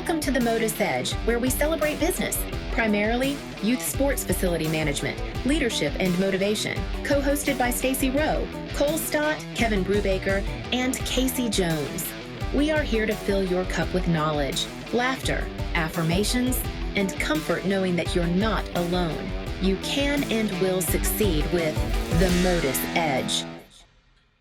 Welcome to the MotUS Edge, where we celebrate business, primarily youth sports facility management, leadership, and motivation. Co-hosted by Stacy Rowe, Cole Stott, Kevin Brubaker, and Casey Jones. We are here to fill your cup with knowledge, laughter, affirmations, and comfort knowing that you're not alone. You can and will succeed with the MotUS Edge.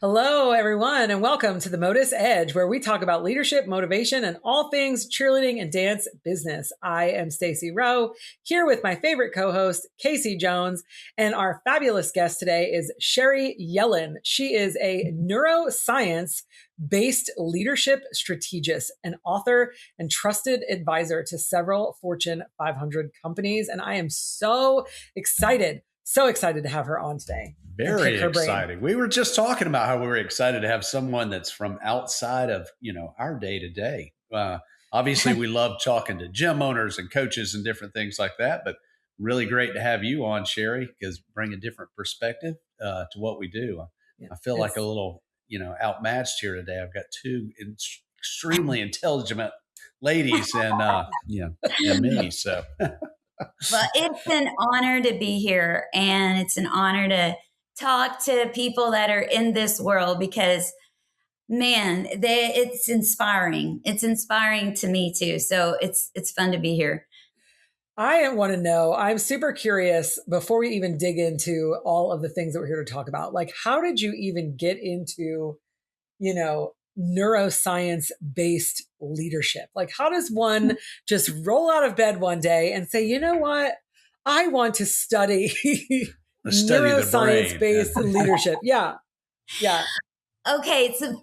Hello, everyone, and welcome to the MotUS Edge, where we talk about leadership, motivation, and all things cheerleading and dance business. I am Stacy Rowe, here with my favorite co-host, Casey Jones, and our fabulous guest today is Sherry Yellin. She is a neuroscience-based leadership strategist, an author, and trusted advisor to several Fortune 500 companies, and I am so excited to have her on today. Very exciting. We were just talking about how we were excited to have someone that's from outside of, our day to day. Obviously, we love talking to gym owners and coaches and different things like that, but really great to have you on, Sherry, because bring a different perspective to what we do. I feel like a little, outmatched here today. I've got two extremely intelligent ladies and me. So, well, it's an honor to be here, and it's an honor to talk to people that are in this world because, man, it's inspiring. It's inspiring to me too. So it's fun to be here. I want to know, I'm super curious before we even dig into all of the things that we're here to talk about, like how did you even get into, neuroscience-based leadership? Like how does one just roll out of bed one day and say, you know what, I want to study neuroscience-based leadership? Yeah. Okay. It's a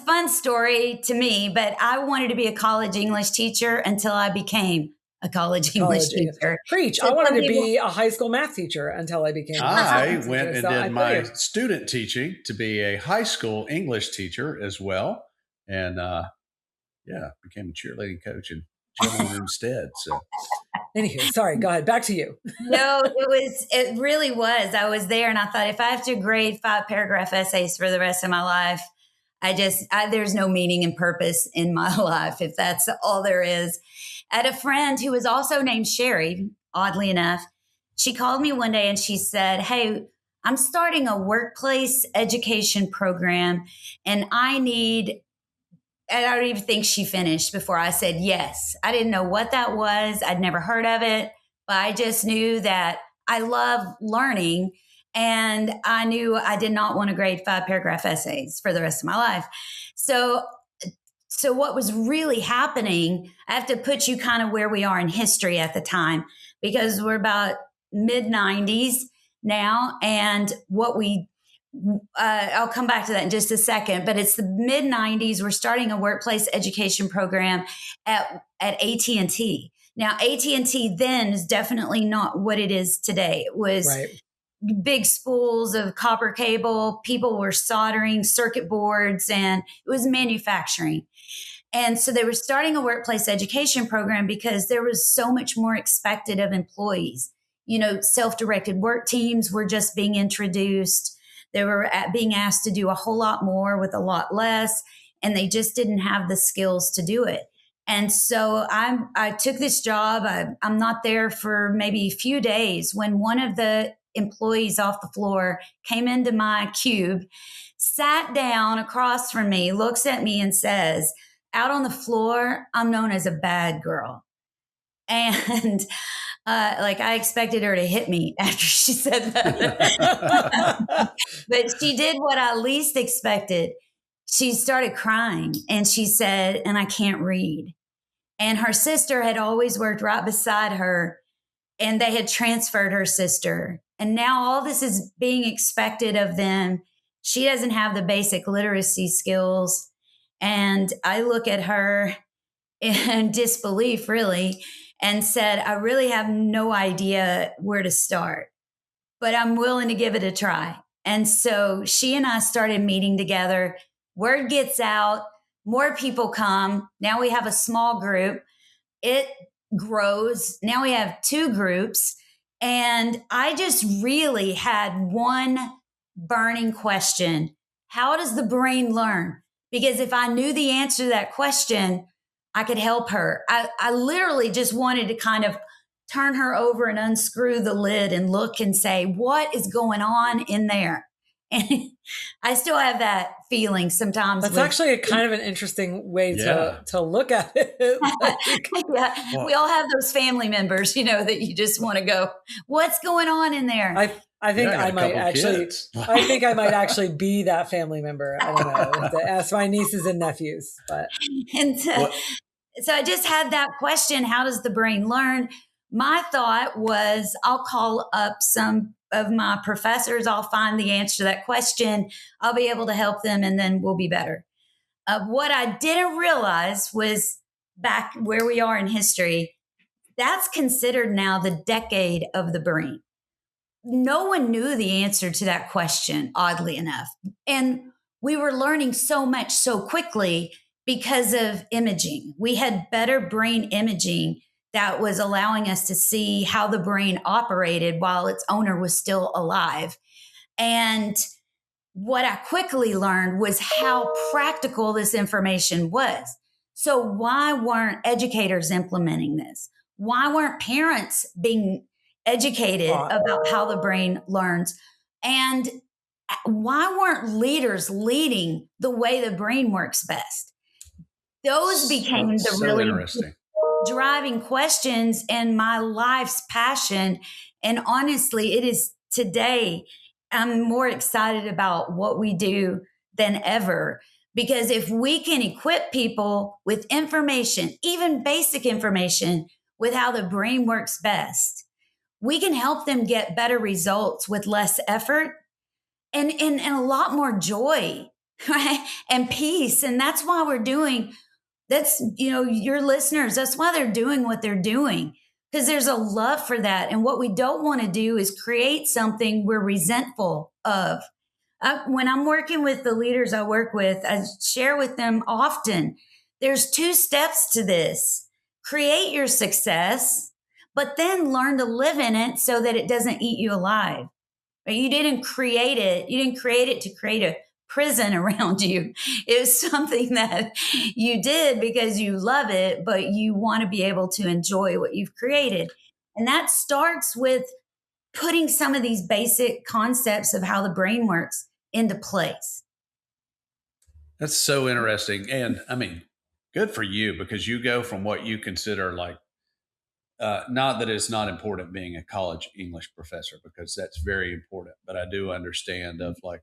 fun story to me, but I wanted to be a college English teacher until I became a college English teacher. Preach. So I wanted to be a high school math teacher until I became I went and did my student teaching to be a high school English teacher as well. And became a cheerleading coach and gym owner instead. So anywho, sorry, go ahead. Back to you. No, it really was. I was there and I thought if I have to grade 5-paragraph essays for the rest of my life, there's no meaning and purpose in my life if that's all there is. I had a friend who was also named Sherry, oddly enough. She called me one day and she said, hey, I'm starting a workplace education program and I don't even think she finished before I said yes. I didn't know what that was. I'd never heard of it, but I just knew that I love learning. And I knew I did not want to grade 5-paragraph essays for the rest of my life. So what was really happening, I have to put you kind of where we are in history at the time, because we're about mid-90s now. And I'll come back to that in just a second, but it's the mid-90s. We're starting a workplace education program at AT&T. Now, AT&T then is definitely not what it is today. It was big spools of copper cable. People were soldering circuit boards, and it was manufacturing. And so they were starting a workplace education program because there was so much more expected of employees. Self-directed work teams were just being introduced. They were being asked to do a whole lot more with a lot less, and they just didn't have the skills to do it. And so I took this job. I'm not there for maybe a few days when one of the employees off the floor came into my cube, sat down across from me, looks at me and says, out on the floor, I'm known as a bad girl. And I expected her to hit me after she said that. But she did what I least expected. She started crying and she said, and I can't read. And her sister had always worked right beside her, and they had transferred her sister. And now all this is being expected of them. She doesn't have the basic literacy skills. And I look at her in disbelief, really, and said, I really have no idea where to start, but I'm willing to give it a try. And so she and I started meeting together. Word gets out, more people come. Now we have a small group. It grows. Now we have 2 groups. And I just really had one burning question. How does the brain learn? Because if I knew the answer to that question, I could help her. I literally just wanted to kind of turn her over and unscrew the lid and look and say, what is going on in there? And I still have that feeling sometimes. That's actually a kind of an interesting way to look at it. Yeah, we all have those family members, that you just want to go, what's going on in there? I think I might actually be that family member. I don't know. To ask my nieces and nephews, but so I just had that question: how does the brain learn? My thought was, I'll call up some of my professors. I'll find the answer to that question. I'll be able to help them, and then we'll be better. What I didn't realize was back where we are in history, that's considered now the decade of the brain. No one knew the answer to that question, oddly enough. And we were learning so much so quickly because of imaging. We had better brain imaging that was allowing us to see how the brain operated while its owner was still alive. And what I quickly learned was how practical this information was. So why weren't educators implementing this? Why weren't parents being educated about how the brain learns? And why weren't leaders leading the way the brain works best? Those became the really interesting driving questions and my life's passion. And honestly, it is today, I'm more excited about what we do than ever. Because if we can equip people with information, even basic information, with how the brain works best, we can help them get better results with less effort and a lot more joy, right? And peace. And that's why we're doing that's, your listeners, that's why they're doing what they're doing, because there's a love for that. And what we don't want to do is create something we're resentful of. When I'm working with the leaders I work with, I share with them often, there's 2 steps to this. Create your success, but then learn to live in it so that it doesn't eat you alive. Right? You didn't create it. You didn't create it to create a prison around you. It was something that you did because you love it, but you want to be able to enjoy what you've created. And that starts with putting some of these basic concepts of how the brain works into place. That's so interesting. And I mean, good for you, because you go from what you consider like, not that it's not important being a college English professor, because that's very important, but I do understand of like,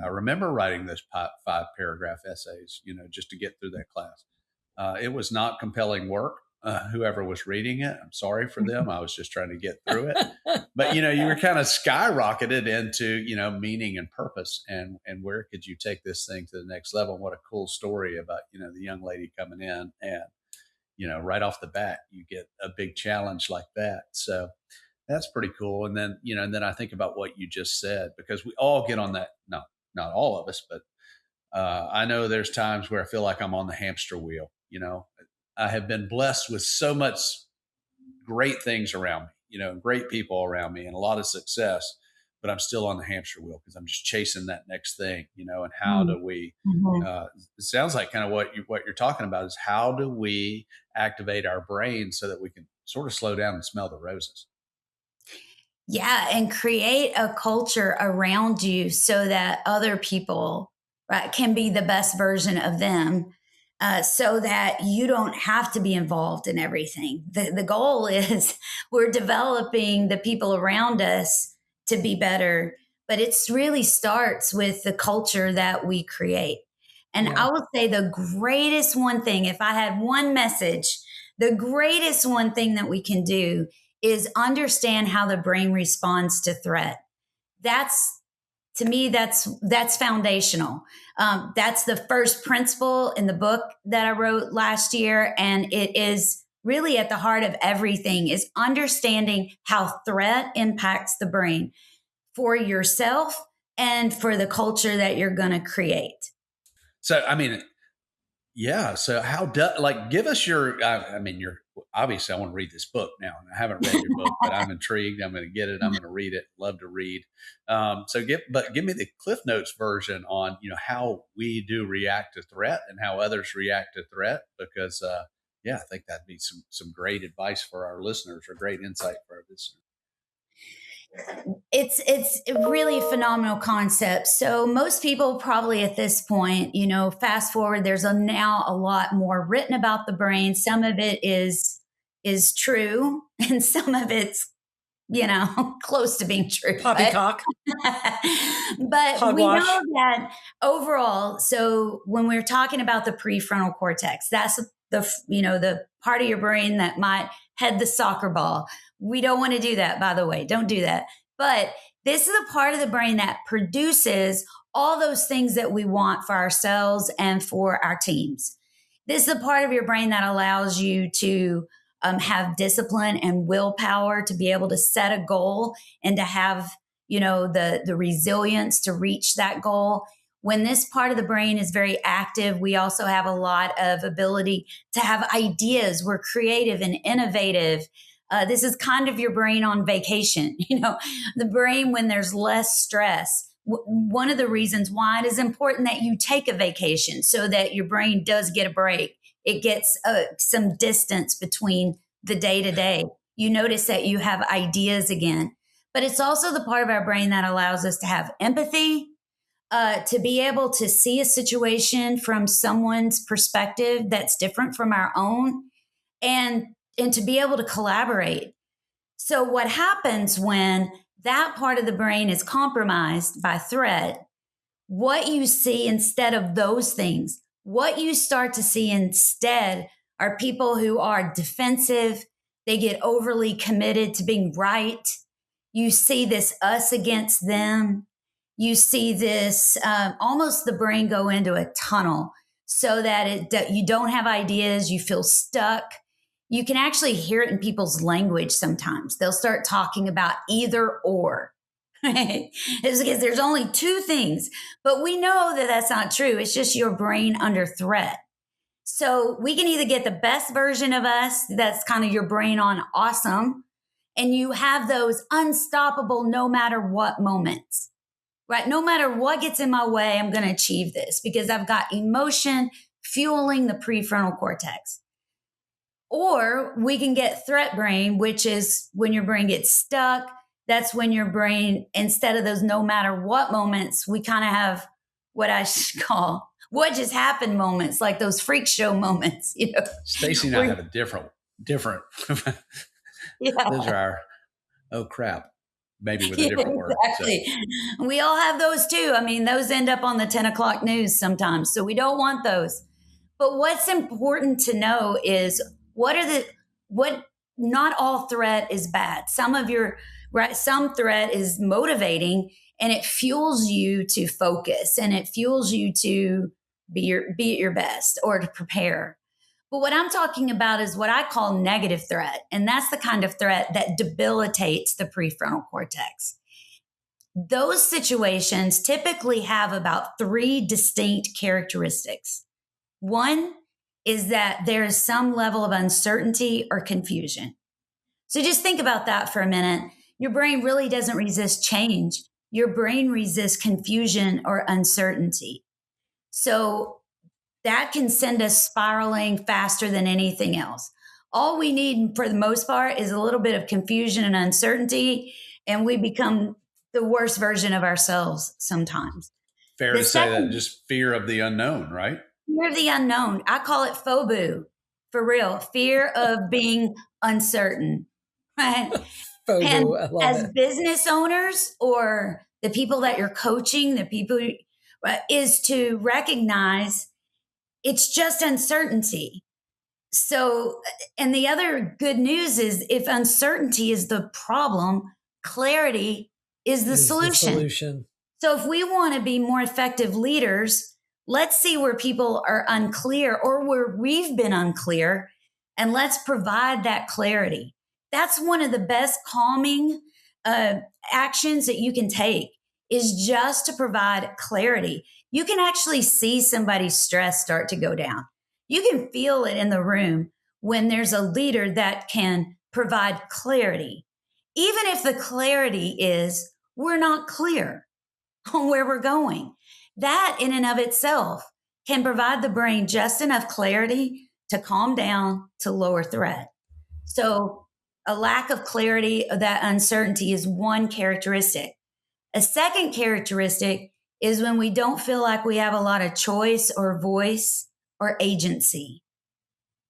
I remember writing those 5 paragraph essays, just to get through that class. It was not compelling work. Whoever was reading it, I'm sorry for them. I was just trying to get through it. But, you were kind of skyrocketed into, meaning and purpose, and where could you take this thing to the next level? And what a cool story about, the young lady coming in and, right off the bat, you get a big challenge like that. So that's pretty cool. And then, and then I think about what you just said, because we all get on that. No, not all of us, but I know there's times where I feel like I'm on the hamster wheel. I have been blessed with so much great things around me, great people around me and a lot of success, but I'm still on the hamster wheel because I'm just chasing that next thing, and how do we, it sounds like kind of what you're talking about is how do we activate our brain so that we can sort of slow down and smell the roses? Yeah. And create a culture around you so that other people, right, can be the best version of them. So that you don't have to be involved in everything. The goal is we're developing the people around us to be better, but it really starts with the culture that we create. And I will say the greatest one thing, if I had one message, the greatest one thing that we can do is understand how the brain responds to threat. To me, that's foundational. That's the first principle in the book that I wrote last year. And it is really at the heart of everything, is understanding how threat impacts the brain for yourself and for the culture that you're going to create. So, I mean, yeah. So give us your, obviously I want to read this book now. I haven't read your book, but I'm intrigued. I'm going to get it. I'm going to read it. Love to read. Give me the Cliff Notes version on, how we do react to threat and how others react to threat, because yeah, I think that'd be some great advice for our listeners, or great insight for our listeners. It's a really phenomenal concept. So most people probably at this point, fast forward, there's now a lot more written about the brain. Some of it is true, and some of it's close to being true. Poppycock. But we Hogwash. know that overall, so when we're talking about the prefrontal cortex, that's the part of your brain that might head the soccer ball. We don't want to do that, by the way. Don't do that. But this is the part of the brain that produces all those things that we want for ourselves and for our teams. This is the part of your brain that allows you to have discipline and willpower to be able to set a goal and to have, the resilience to reach that goal. When this part of the brain is very active, we also have a lot of ability to have ideas. We're creative and innovative. This is kind of your brain on vacation, the brain when there's less stress. One of the reasons why it is important that you take a vacation so that your brain does get a break. It gets some distance between the day to day. You notice that you have ideas again. But it's also the part of our brain that allows us to have empathy, to be able to see a situation from someone's perspective that's different from our own, and to be able to collaborate. So what happens when that part of the brain is compromised by threat, what you see instead of those things, what you start to see instead are people who are defensive. They get overly committed to being right. You see this us against them. You see this almost the brain go into a tunnel so that you don't have ideas. You feel stuck. You can actually hear it in people's language sometimes. They'll start talking about either or. Right? It's because there's only two things, but we know that that's not true. It's just your brain under threat. So we can either get the best version of us, that's kind of your brain on awesome, and you have those unstoppable no matter what moments, right? No matter what gets in my way, I'm going to achieve this because I've got emotion fueling the prefrontal cortex. Or we can get threat brain, which is when your brain gets stuck. That's when your brain, instead of those no matter what moments, we kind of have what I call what just happened moments, like those freak show moments. Stacy and I have a different. Yeah. Those are our, oh crap, maybe with a different word. Exactly. So. We all have those too. I mean, those end up on the 10 o'clock news sometimes. So we don't want those. But what's important to know is not all threat is bad. Some threat is motivating and it fuels you to focus and it fuels you to be at your best or to prepare. But what I'm talking about is what I call negative threat. And that's the kind of threat that debilitates the prefrontal cortex. Those situations typically have about 3 distinct characteristics. One is that there is some level of uncertainty or confusion. So just think about that for a minute. Your brain really doesn't resist change. Your brain resists confusion or uncertainty. So that can send us spiraling faster than anything else. All we need for the most part is a little bit of confusion and uncertainty, and we become the worst version of ourselves sometimes. Fair to say that just fear of the unknown, right? Fear of the unknown. I call it FOBU, for real. Fear of being uncertain. Right? FOBU, and I love as it. business owners or the people that you're coaching, the people is to recognize it's just uncertainty. So, and the other good news is if uncertainty is the problem, clarity is the solution. So if we want to be more effective leaders, let's see where people are unclear or where we've been unclear, and let's provide that clarity. That's one of the best calming actions that you can take is just to provide clarity. You can actually see somebody's stress start to go down. You can feel it in the room when there's a leader that can provide clarity. Even if the clarity is we're not clear on where we're going. That in and of itself can provide the brain just enough clarity to calm down, to lower threat. So a lack of clarity, that uncertainty is one characteristic. A second characteristic is when we don't feel like we have a lot of choice or voice or agency.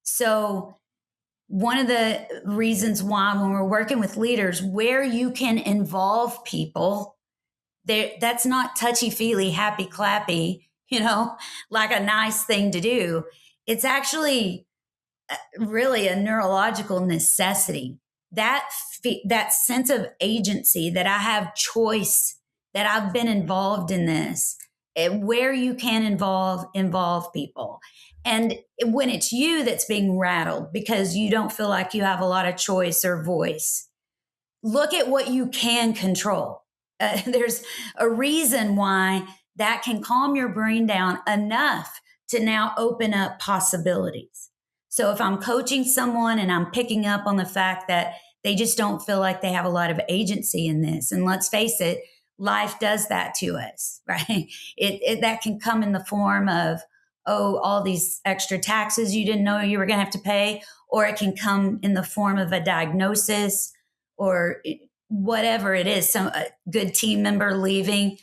So one of the reasons why when we're working with leaders, where you can involve people, that's not touchy-feely, happy-clappy, like a nice thing to do. It's actually really a neurological necessity. That sense of agency, that I have choice, that I've been involved in this, where you can involve people. And when it's you that's being rattled because you don't feel like you have a lot of choice or voice, look at what you can control. There's a reason why that can calm your brain down enough to now open up possibilities. So if I'm coaching someone and I'm picking up on the fact that they just don't feel like they have a lot of agency in this, and let's face it, life does that to us, right? That can come in the form of, all these extra taxes you didn't know you were going to have to pay, or it can come in the form of a diagnosis or whatever it is, a good team member leaving.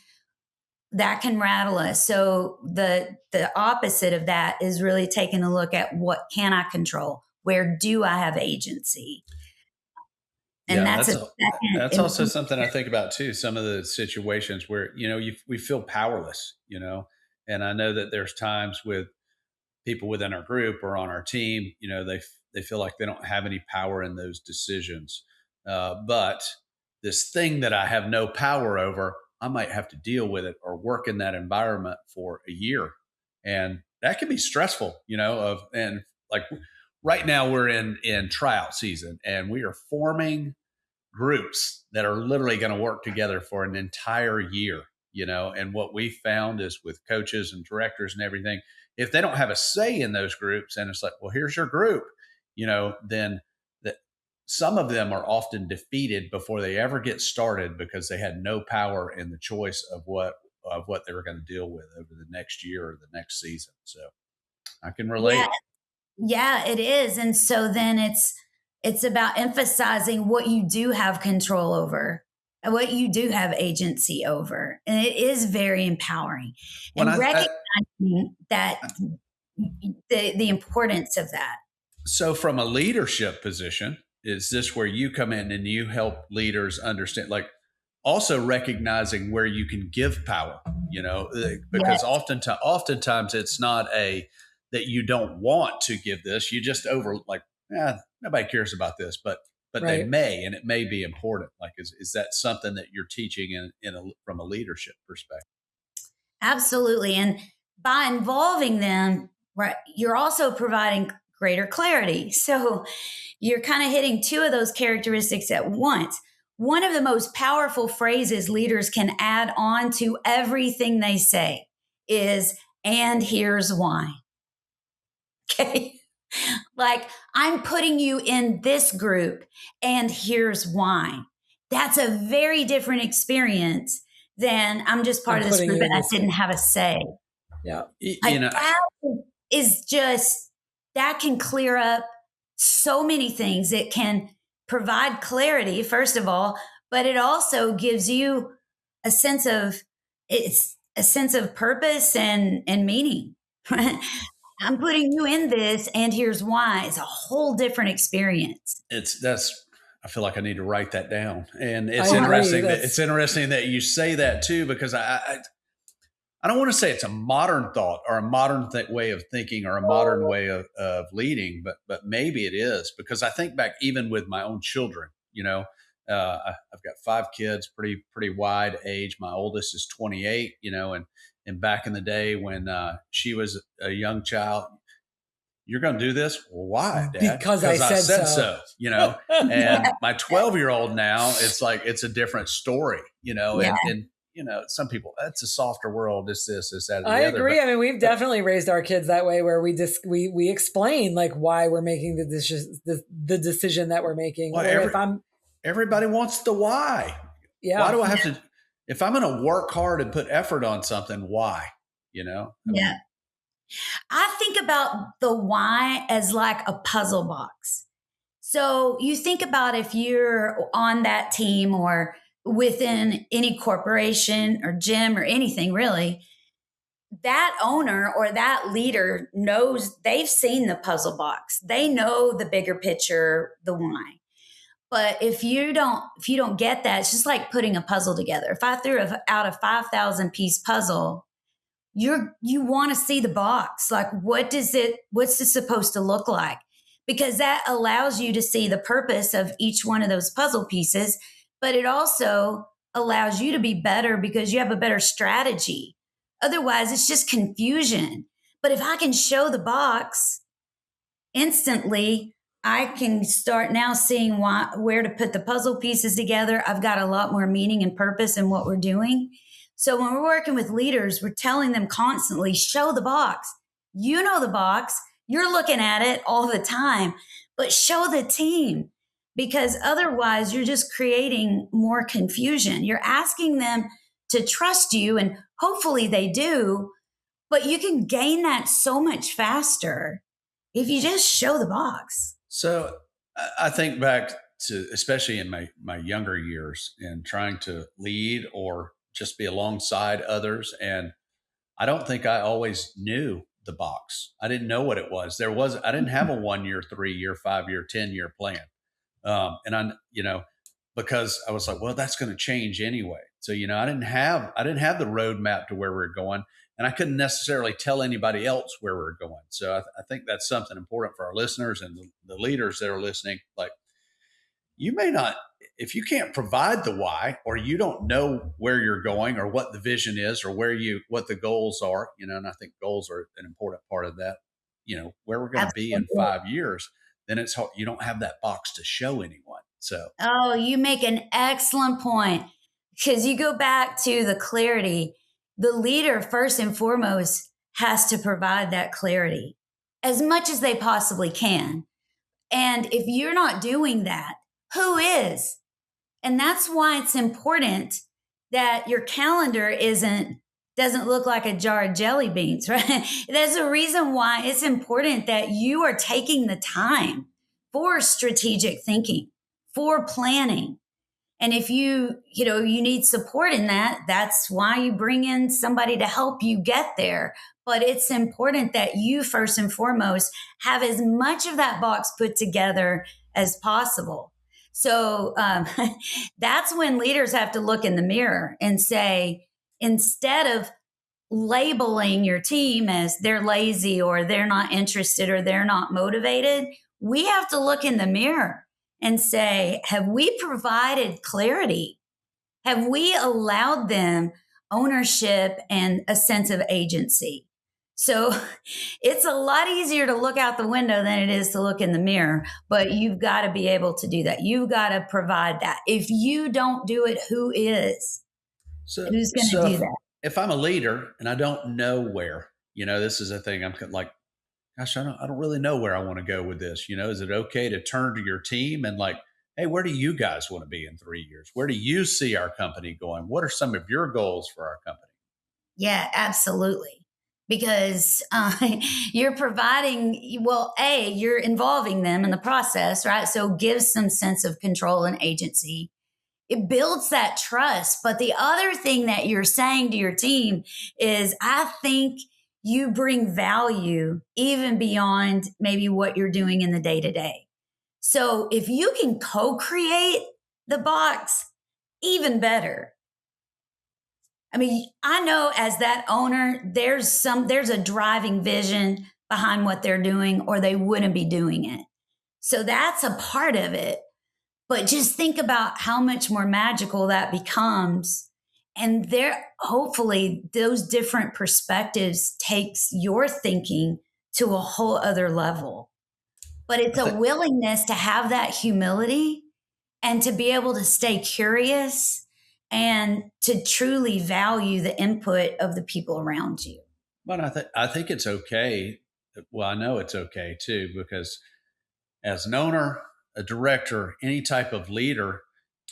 That can rattle us. So the opposite of that is really taking a look at what can I control? Where do I have agency? And that's also something I think about too. Some of the situations where, we feel powerless, and I know that there's times with people within our group or on our team, they feel like they don't have any power in those decisions. But this thing that I have no power over, I might have to deal with it or work in that environment for a year. And that can be stressful, and like right now we're in tryout season and we are forming groups that are literally going to work together for an entire year, and what we found is with coaches and directors and everything, if they don't have a say in those groups and it's like, well, here's your group, then some of them are often defeated before they ever get started because they had no power in the choice of what they were going to deal with over the next year or the next season. So I can relate. Yeah, it is. And so then it's about emphasizing what you do have control over, what you do have agency over. And it is very empowering. And recognizing that the importance of that. So from a leadership position, is this where you come in and you help leaders understand, like also recognizing where you can give power, because oftentimes it's not that you don't want to give this, you just nobody cares about this, but right. They may, and it may be important. Like, is that something that you're teaching from a leadership perspective? Absolutely. And by involving them, right, you're also providing greater clarity. So you're kind of hitting two of those characteristics at once. One of the most powerful phrases leaders can add on to everything they say is, and here's why. Okay. Like, I'm putting you in this group and here's why. That's a very different experience than I'm just part of this group and I didn't have a say. Yeah. That is just, that can clear up so many things. It can provide clarity, first of all, but it also gives you a sense of purpose and meaning. I'm putting you in this, and here's why. It's a whole different experience. I feel like I need to write that down. And it's interesting that you say that too, because I don't want to say it's a modern thought or a modern way of thinking or a modern way of leading, but maybe it is, because I think back even with my own children, I've got 5 kids, pretty wide age. My oldest is 28, and back in the day when she was a young child, you're going to do this? Well, why, Dad? Because I said so. And my 12-year-old now, it's like, it's a different story, and some people, that's a softer world. It's this, that, and the other. I agree. I mean, we've definitely raised our kids that way, where we explain like why we're making the decision that we're making. Well, everybody wants the why. Yeah. Why do I have to, if I'm going to work hard and put effort on something, why, Yeah. I think about the why as like a puzzle box. So you think about if you're on that team or within any corporation or gym or anything really, that owner or that leader knows they've seen the puzzle box. They know the bigger picture, the why. But if you don't get that, it's just like putting a puzzle together. If I threw out a 5,000 piece puzzle, you want to see the box. Like, what's this supposed to look like? Because that allows you to see the purpose of each one of those puzzle pieces, but it also allows you to be better because you have a better strategy. Otherwise, it's just confusion. But if I can show the box instantly, I can start now seeing where to put the puzzle pieces together. I've got a lot more meaning and purpose in what we're doing. So when we're working with leaders, we're telling them constantly, show the box. You know the box. You're looking at it all the time, but show the team, because otherwise you're just creating more confusion. You're asking them to trust you, and hopefully they do, but you can gain that so much faster if you just show the box. So I think back to, especially in my younger years, and trying to lead or just be alongside others. And I don't think I always knew the box. I didn't know what it was. I didn't have a 1 year, 3 year, 5 year, 10 year plan. And because I was like, well, that's going to change anyway. So, I didn't have the roadmap to where we're going, and I couldn't necessarily tell anybody else where we're going. So I think that's something important for our listeners and the leaders that are listening. Like, you may not, if you can't provide the why, or you don't know where you're going or what the vision is or what the goals are, and I think goals are an important part of that, where we're going to be in 5 years, then it's hard. You don't have that box to show anyone. So, oh, you make an excellent point, because you go back to the clarity. The leader, first and foremost, has to provide that clarity as much as they possibly can. And if you're not doing that, who is? And that's why it's important that your calendar doesn't look like a jar of jelly beans, right? There's a reason why it's important that you are taking the time for strategic thinking, for planning. And if you need support in that, that's why you bring in somebody to help you get there. But it's important that you first and foremost have as much of that box put together as possible. So that's when leaders have to look in the mirror and say, instead of labeling your team as they're lazy or they're not interested or they're not motivated, we have to look in the mirror and say, have we provided clarity? Have we allowed them ownership and a sense of agency? So it's a lot easier to look out the window than it is to look in the mirror, but you've got to be able to do that. You've got to provide that. If you don't do it, who is? Who's going to do that? If I'm a leader and I don't know where, this is a thing, I'm like, gosh, I don't really know where I want to go with this. Is it okay to turn to your team and like, hey, where do you guys want to be in 3 years? Where do you see our company going? What are some of your goals for our company? Yeah, absolutely. Because you're providing, you're involving them in the process, right? So it gives some sense of control and agency. It builds that trust. But the other thing that you're saying to your team is, I think you bring value even beyond maybe what you're doing in the day-to-day. So if you can co-create the box, even better. I mean, I know as that owner, there's a driving vision behind what they're doing, or they wouldn't be doing it. So that's a part of it. But just think about how much more magical that becomes. And hopefully those different perspectives takes your thinking to a whole other level. But it's a willingness to have that humility and to be able to stay curious and to truly value the input of the people around you. But I think it's okay. Well, I know it's okay too, because as an owner, a director, any type of leader,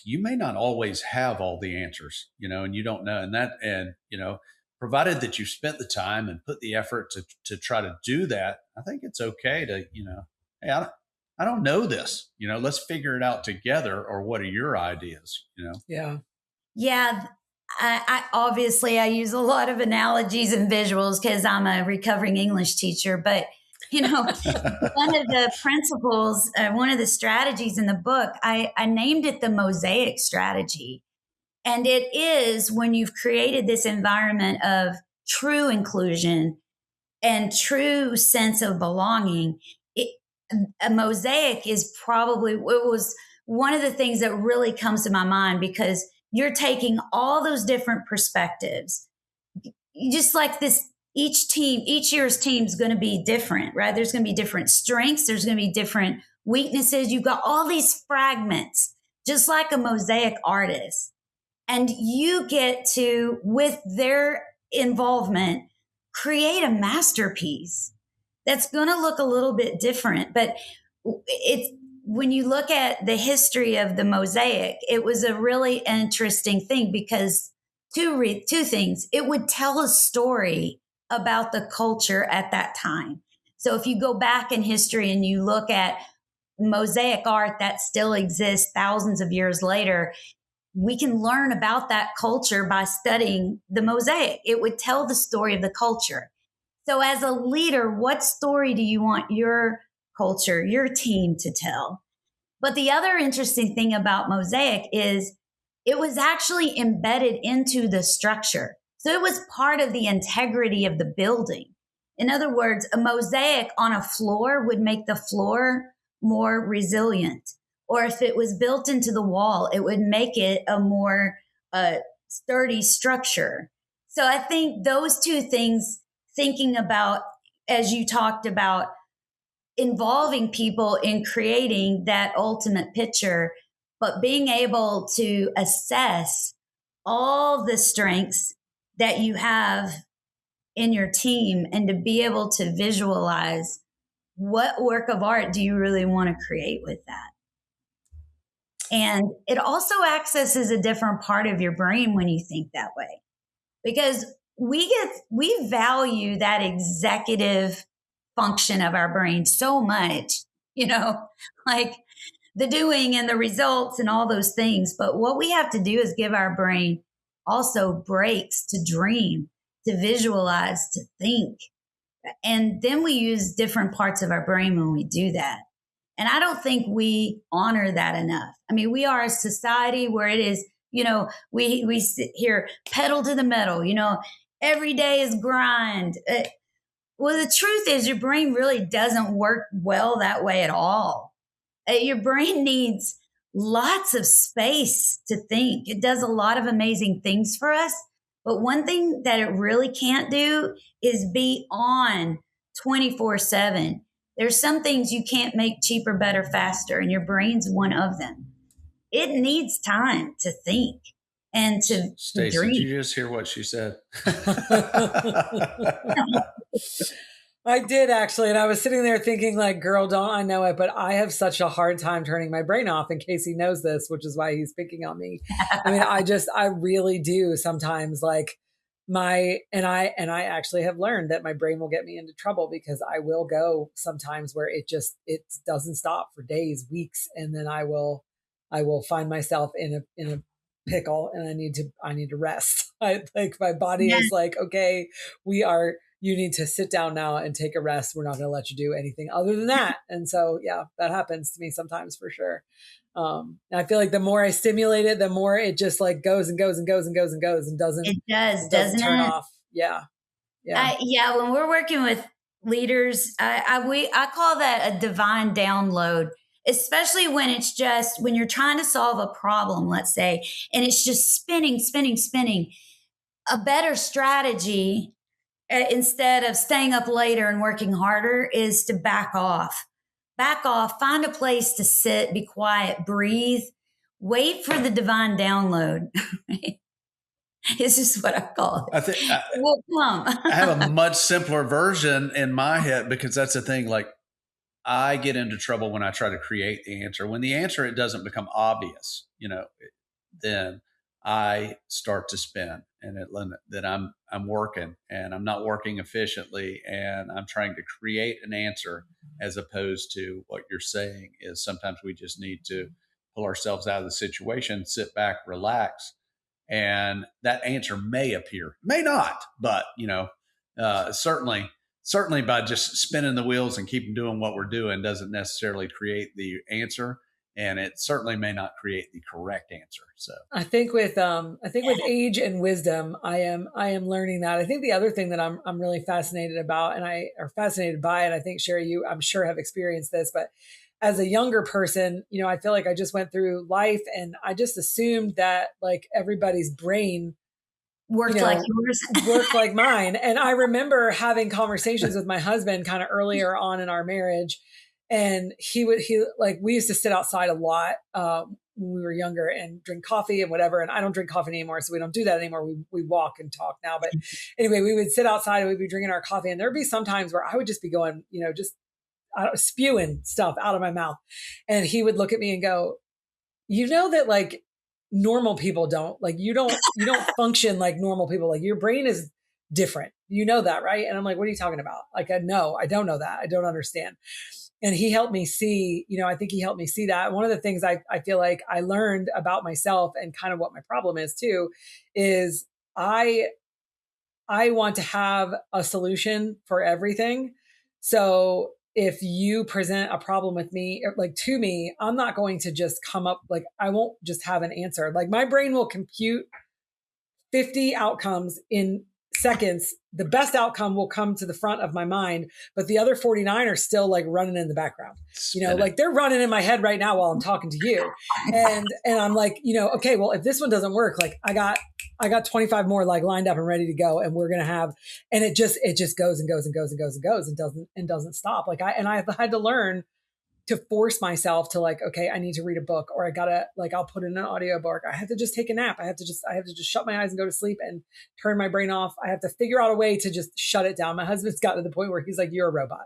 you may not always have all the answers, and you don't know. And provided that you spent the time and put the effort to try to do that, I think it's okay to, hey, I don't know this, let's figure it out together. Or what are your ideas? Yeah. Yeah. I obviously I use a lot of analogies and visuals because I'm a recovering English teacher, but one of the principles, one of the strategies in the book, I named it the Mosaic strategy. And it is when you've created this environment of true inclusion and true sense of belonging, a mosaic is probably, it was one of the things that really comes to my mind, because you're taking all those different perspectives. Just like this, each year's team is going to be different, right? There's going to be different strengths. There's going to be different weaknesses. You've got all these fragments, just like a mosaic artist. And you get to, with their involvement, create a masterpiece that's going to look a little bit different. But it's, when you look at the history of the mosaic, it was a really interesting thing because two things. It would tell a story about the culture at that time. So if you go back in history and you look at mosaic art that still exists thousands of years later, we can learn about that culture by studying the mosaic. It would tell the story of the culture. So as a leader, what story do you want your culture, your team to tell? But the other interesting thing about Mosaic is it was actually embedded into the structure. So it was part of the integrity of the building. In other words, a mosaic on a floor would make the floor more resilient. Or if it was built into the wall, it would make it a more sturdy structure. So I think those two things, thinking about, as you talked about, involving people in creating that ultimate picture, but being able to assess all the strengths that you have in your team and to be able to visualize what work of art do you really want to create with that. And it also accesses a different part of your brain when you think that way, because we value that executive function of our brain so much, like the doing and the results and all those things. But what we have to do is give our brain also breaks to dream, to visualize, to think. And then we use different parts of our brain when we do that. And I don't think we honor that enough. I mean, we are a society where it is, we sit here, pedal to the metal, every day is grind. Well, the truth is your brain really doesn't work well that way at all. Your brain needs lots of space to think. It does a lot of amazing things for us. But one thing that it really can't do is be on 24/7. There's some things you can't make cheaper, better, faster, and your brain's one of them. It needs time to think and to Stacy, dream. did you just hear what she said? I did actually. And I was sitting there thinking like, girl, don't I know it, but I have such a hard time turning my brain off, in case he knows this, which is why he's picking on me. I mean, I really do sometimes, like I actually have learned that my brain will get me into trouble, because I will go sometimes where it doesn't stop for days, weeks. And then I will find myself in a pickle, and I need to rest. Like my body is like, okay, you need to sit down now and take a rest. We're not going to let you do anything other than that. And so, yeah, that happens to me sometimes for sure. And I feel like the more I stimulate it, the more it just like goes and goes and goes and goes and goes and doesn't. It doesn't turn off. Yeah. Yeah. When we're working with leaders, I call that a divine download, especially when it's just, when you're trying to solve a problem, let's say, and it's just spinning. A better strategy, instead of staying up later and working harder, is to back off, find a place to sit, be quiet, breathe, wait for the divine download. It's just what I call it. I think will come. I have a much simpler version in my head, because that's the thing. Like, I get into trouble when I try to create the answer. When the answer, it doesn't become obvious, then I start to spin, and that I'm working and I'm not working efficiently, and I'm trying to create an answer, as opposed to what you're saying is sometimes we just need to pull ourselves out of the situation, sit back, relax, and that answer may appear, may not, but certainly by just spinning the wheels and keeping doing what we're doing doesn't necessarily create the answer, and it certainly may not create the correct answer. So I think with age and wisdom, I am learning that. I think the other thing that I'm really fascinated by, and I think Sherry, you I'm sure have experienced this, but as a younger person, I feel like I just went through life and I just assumed that like everybody's brain worked like yours, worked like mine. And I remember having conversations with my husband kind of earlier on in our marriage. And we used to sit outside a lot when we were younger and drink coffee and whatever. And I don't drink coffee anymore, so we don't do that anymore. We walk and talk now. But anyway, we would sit outside and we'd be drinking our coffee. And there'd be some times where I would just be going, just spewing stuff out of my mouth. And he would look at me and go, that like normal people don't, like you don't function like normal people. Like your brain is different. You know that, right? And I'm like, what are you talking about? Like, no, I don't know that. I don't understand. And he helped me see, I think he helped me see that. One of the things I feel like I learned about myself and kind of what my problem is too, is I want to have a solution for everything. So if you present a problem with me, like to me, I'm not going to just come up, like I won't just have an answer. Like my brain will compute 50 outcomes in seconds. The best outcome will come to the front of my mind, but the other 49 are still like running in the background. Like they're running in my head right now while I'm talking to you. And I'm like, okay, well, if this one doesn't work, like I got 25 more like lined up and ready to go. And we're going to have, and it just goes and goes and goes and goes and goes and doesn't stop. Like I've had to learn to force myself to like, okay, I need to read a book, or I gotta like, I'll put in an audio book. I have to just take a nap. I have to just shut my eyes and go to sleep and turn my brain off. I have to figure out a way to just shut it down. My husband's gotten to the point where he's like, you're a robot.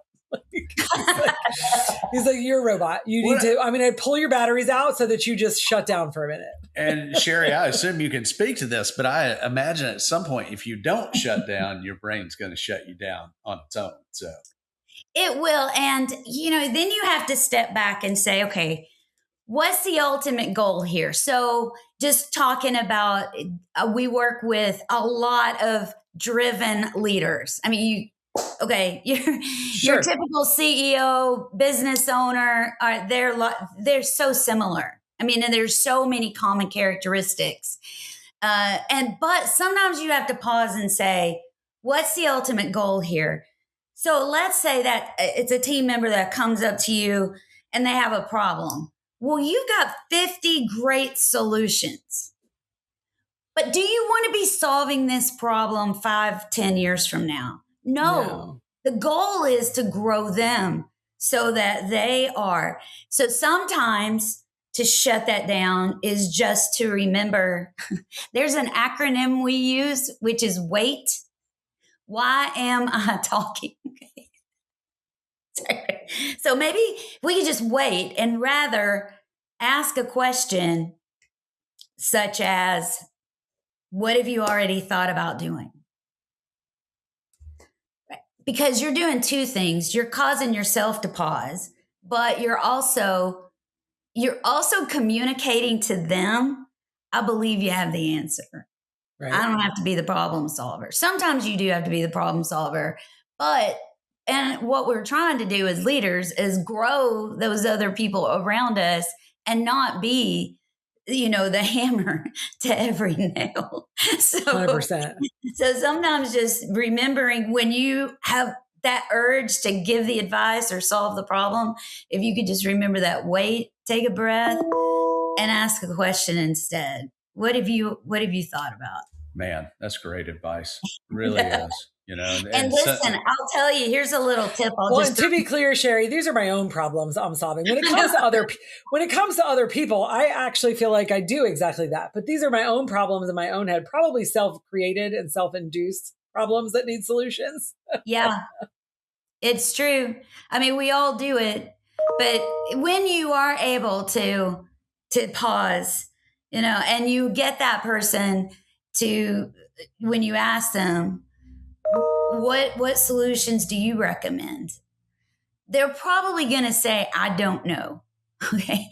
he's like, you're a robot. You need to, I'm going to pull your batteries out so that you just shut down for a minute. And Sherry, I assume you can speak to this, but I imagine at some point, if you don't shut down, your brain's going to shut you down on its own. So it will. And, then you have to step back and say, okay, what's the ultimate goal here? So just talking about, we work with a lot of driven leaders. I mean, your typical CEO, business owner, they're so similar. I mean, and there's so many common characteristics. But sometimes you have to pause and say, what's the ultimate goal here? So let's say that it's a team member that comes up to you and they have a problem. Well, you got 50 great solutions. But do you want to be solving this problem 5-10 years from now? No. The goal is to grow them so that they are. So sometimes to shut that down is just to remember there's an acronym we use, which is WAIT. Why am I talking? So maybe we could just wait and rather ask a question such as, what have you already thought about doing? Because you're doing two things. You're causing yourself to pause, but you're also communicating to them, I believe you have the answer. Right. I don't have to be the problem solver. Sometimes you do have to be the problem solver, and what we're trying to do as leaders is grow those other people around us and not be, the hammer to every nail. So 100%. So sometimes just remembering when you have that urge to give the advice or solve the problem, if you could just remember that, wait, take a breath and ask a question instead. What have you thought about? Man, that's great advice. It really is. And listen, I'll tell you, here's a little tip. To be clear, Sherry, these are my own problems I'm solving. When it comes to other people, I actually feel like I do exactly that. But these are my own problems in my own head, probably self-created and self-induced problems that need solutions. Yeah, it's true. I mean, we all do it. But when you are able to pause and you get that person to, when you ask them, what solutions do you recommend? They're probably going to say, I don't know. Okay.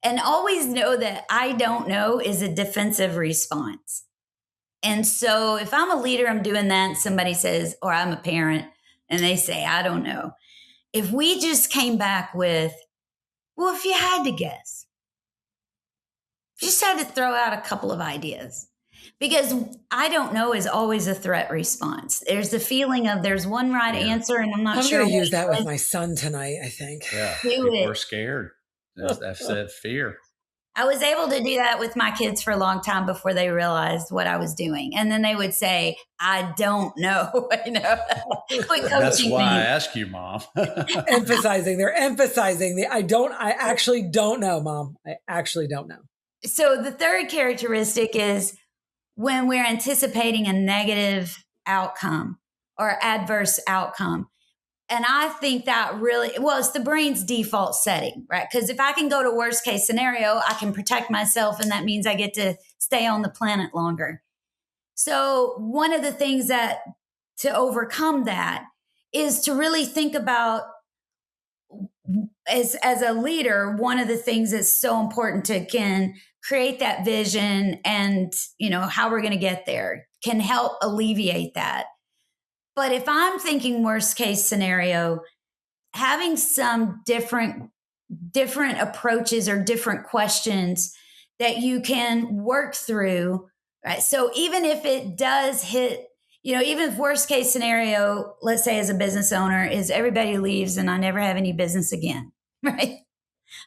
And always know that I don't know is a defensive response. And so if I'm a leader, I'm doing that. And somebody says, or I'm a parent and they say, I don't know. If we just came back with, well, if you had to guess, you just had to throw out a couple of ideas. Because I don't know is always a threat response. There's the feeling of there's one right answer, and I'm not sure. I'm going to use that with my son tonight, I think. Yeah, people are scared. That's that fear. I was able to do that with my kids for a long time before they realized what I was doing. And then they would say, I don't know. That's why I ask you, Mom. They're emphasizing I actually don't know, Mom. I actually don't know. So the third characteristic is when we're anticipating a negative outcome or adverse outcome. And I think that really, it's the brain's default setting, right? Because if I can go to worst case scenario, I can protect myself, and that means I get to stay on the planet longer. So one of the things that to overcome that is to really think about, as a leader, one of the things that's so important to can create that vision and, how we're going to get there can help alleviate that. But if I'm thinking worst case scenario, having some different approaches or different questions that you can work through, right? So even if it does hit, even if worst case scenario, let's say as a business owner, is everybody leaves and I never have any business again, right?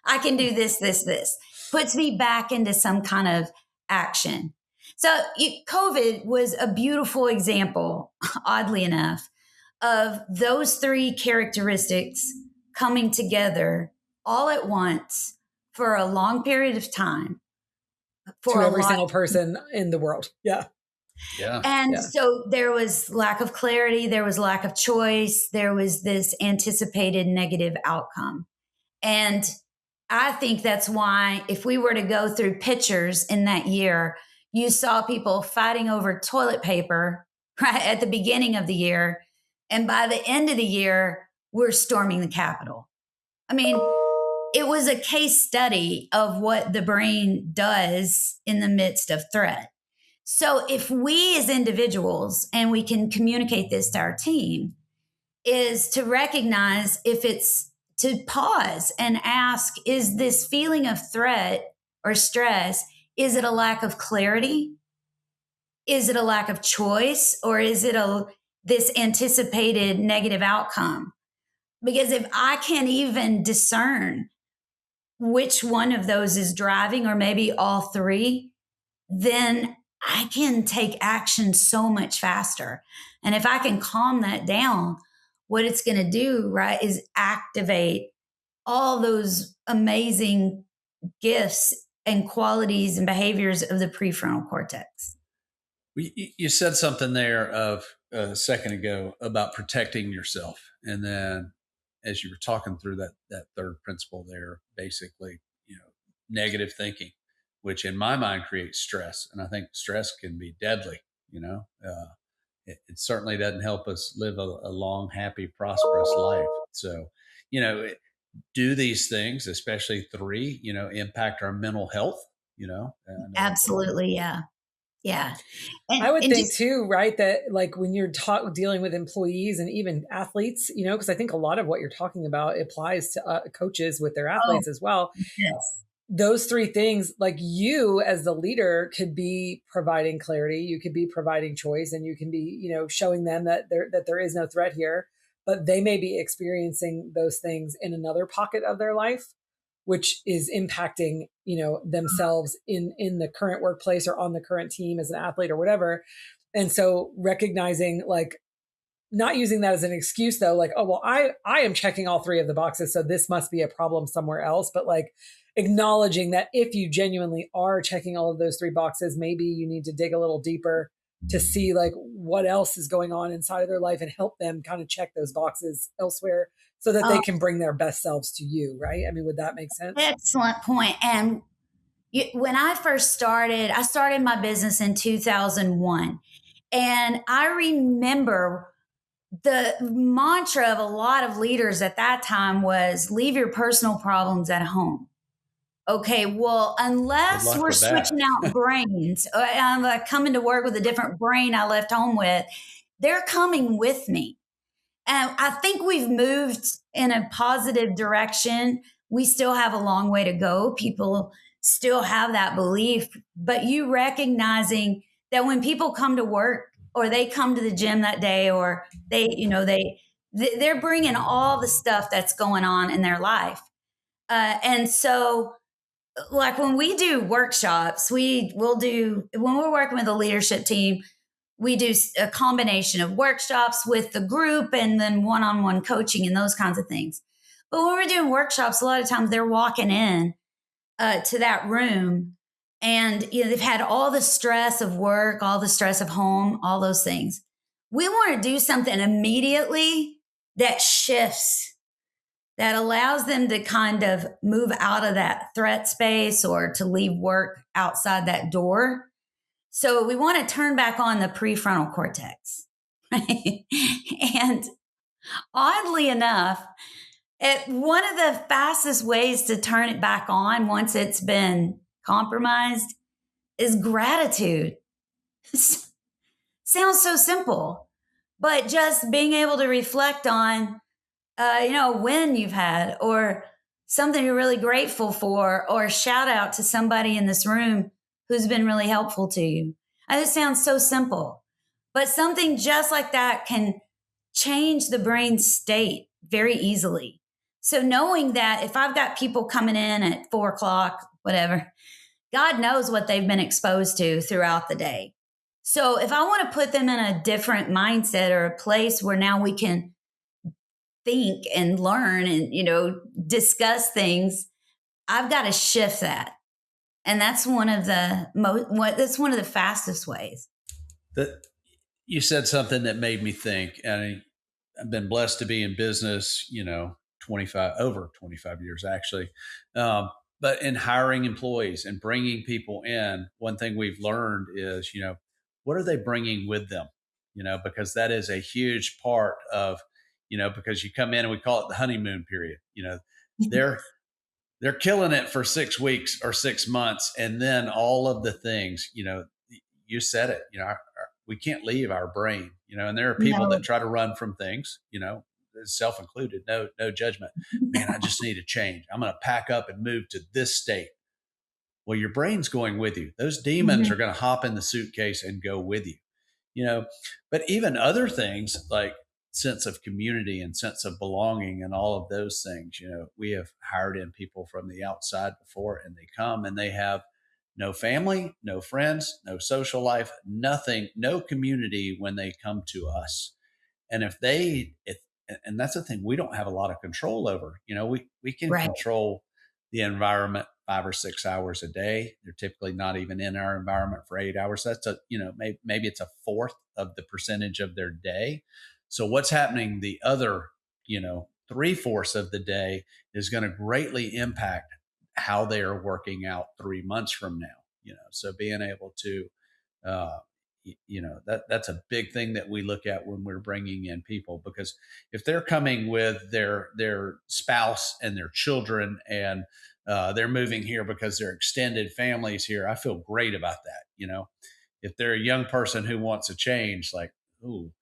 I can do this, puts me back into some kind of action. So COVID was a beautiful example, oddly enough, of those three characteristics coming together all at once for a long period of time. For every single person in the world. Yeah. Yeah. And so there was lack of clarity. There was lack of choice. There was this anticipated negative outcome. And I think that's why if we were to go through pictures in that year, you saw people fighting over toilet paper right at the beginning of the year. And by the end of the year, we're storming the Capitol. I mean, it was a case study of what the brain does in the midst of threat. So if we as individuals, and we can communicate this to our team, is to recognize if it's to pause and ask, is this feeling of threat or stress, is it a lack of clarity? Is it a lack of choice? Or is it this anticipated negative outcome? Because if I can't even discern which one of those is driving, or maybe all three, then I can take action so much faster. And if I can calm that down, what it's going to do, right, is activate all those amazing gifts and qualities and behaviors of the prefrontal cortex. You said something there a second ago about protecting yourself. And then as you were talking through that third principle there, basically, negative thinking, which in my mind creates stress. And I think stress can be deadly, it certainly doesn't help us live a long, happy, prosperous life. So, do these things, especially three, impact our mental health, Absolutely. Yeah. Yeah. I would think too, right, that like when you're dealing with employees and even athletes, because I think a lot of what you're talking about applies to coaches with their athletes as well. Yes. Those three things, like you as the leader could be providing clarity, you could be providing choice, and you can be, showing them that there is no threat here, but they may be experiencing those things in another pocket of their life, which is impacting, themselves in the current workplace or on the current team as an athlete or whatever. And so recognizing, like, not using that as an excuse though, like, oh, well, I am checking all three of the boxes, so this must be a problem somewhere else. But like acknowledging that if you genuinely are checking all of those three boxes, maybe you need to dig a little deeper to see like what else is going on inside of their life and help them kind of check those boxes elsewhere so that they can bring their best selves to you. Right. I mean, would that make sense? Excellent point. And When I first started, I started my business in 2001. And I remember the mantra of a lot of leaders at that time was leave your personal problems at home. Okay, well, unless we're switching out brains, I'm like coming to work with a different brain I left home with, they're coming with me. And I think we've moved in a positive direction. We still have a long way to go. People still have that belief, but you recognizing that when people come to work or they come to the gym that day, or they're bringing all the stuff that's going on in their life. And so like when we do workshops, when we're working with a leadership team, we do a combination of workshops with the group and then one-on-one coaching and those kinds of things. But when we're doing workshops, a lot of times they're walking in to that room and they've had all the stress of work, all the stress of home, all those things. We want to do something immediately that shifts, that allows them to kind of move out of that threat space or to leave work outside that door. So we want to turn back on the prefrontal cortex. Right? And oddly enough, one of the fastest ways to turn it back on once it's been compromised is gratitude. Sounds so simple, but just being able to reflect on, a win you've had or something you're really grateful for, or shout out to somebody in this room who's been really helpful to you. It sounds so simple, but something just like that can change the brain state very easily. So knowing that if I've got people coming in at 4:00, whatever, God knows what they've been exposed to throughout the day. So if I want to put them in a different mindset or a place where now we can think and learn and, discuss things, I've got to shift that. And that's one of the fastest ways. You said something that made me think, and I've been blessed to be in business, over 25 years actually. But in hiring employees and bringing people in, one thing we've learned is, what are they bringing with them? Because that is a huge part of, because you come in and we call it the honeymoon period. They're killing it for 6 weeks or 6 months. And then all of the things, you said it, we can't leave our brain, and there are people that try to run from things, self-included, no judgment. Man, I just need to change. I'm going to pack up and move to this state. Well, your brain's going with you. Those demons are going to hop in the suitcase and go with you, but even other things like sense of community and sense of belonging and all of those things, we have hired in people from the outside before, and they come and they have no family, no friends, no social life, nothing, no community when they come to us. And and that's the thing we don't have a lot of control over. We can control the environment 5 or 6 hours a day. They're typically not even in our environment for 8 hours. That's maybe it's a fourth of the percentage of their day. So what's happening the other, 3/4 of the day is going to greatly impact how they are working out 3 months from now. So being able to, that's a big thing that we look at when we're bringing in people, because if they're coming with their spouse and their children and they're moving here because their extended families here, I feel great about that. If they're a young person who wants a change, like, ooh,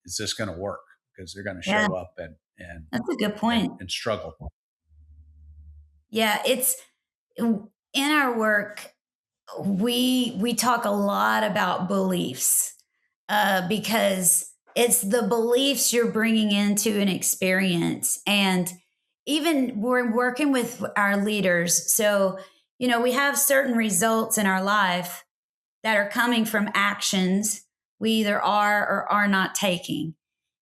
is this going to work? Because they're going to show up and that's a good point and struggle. Yeah, it's in our work. We talk a lot about beliefs because it's the beliefs you're bringing into an experience. And even we're working with our leaders. So, we have certain results in our life that are coming from actions we either are or are not taking.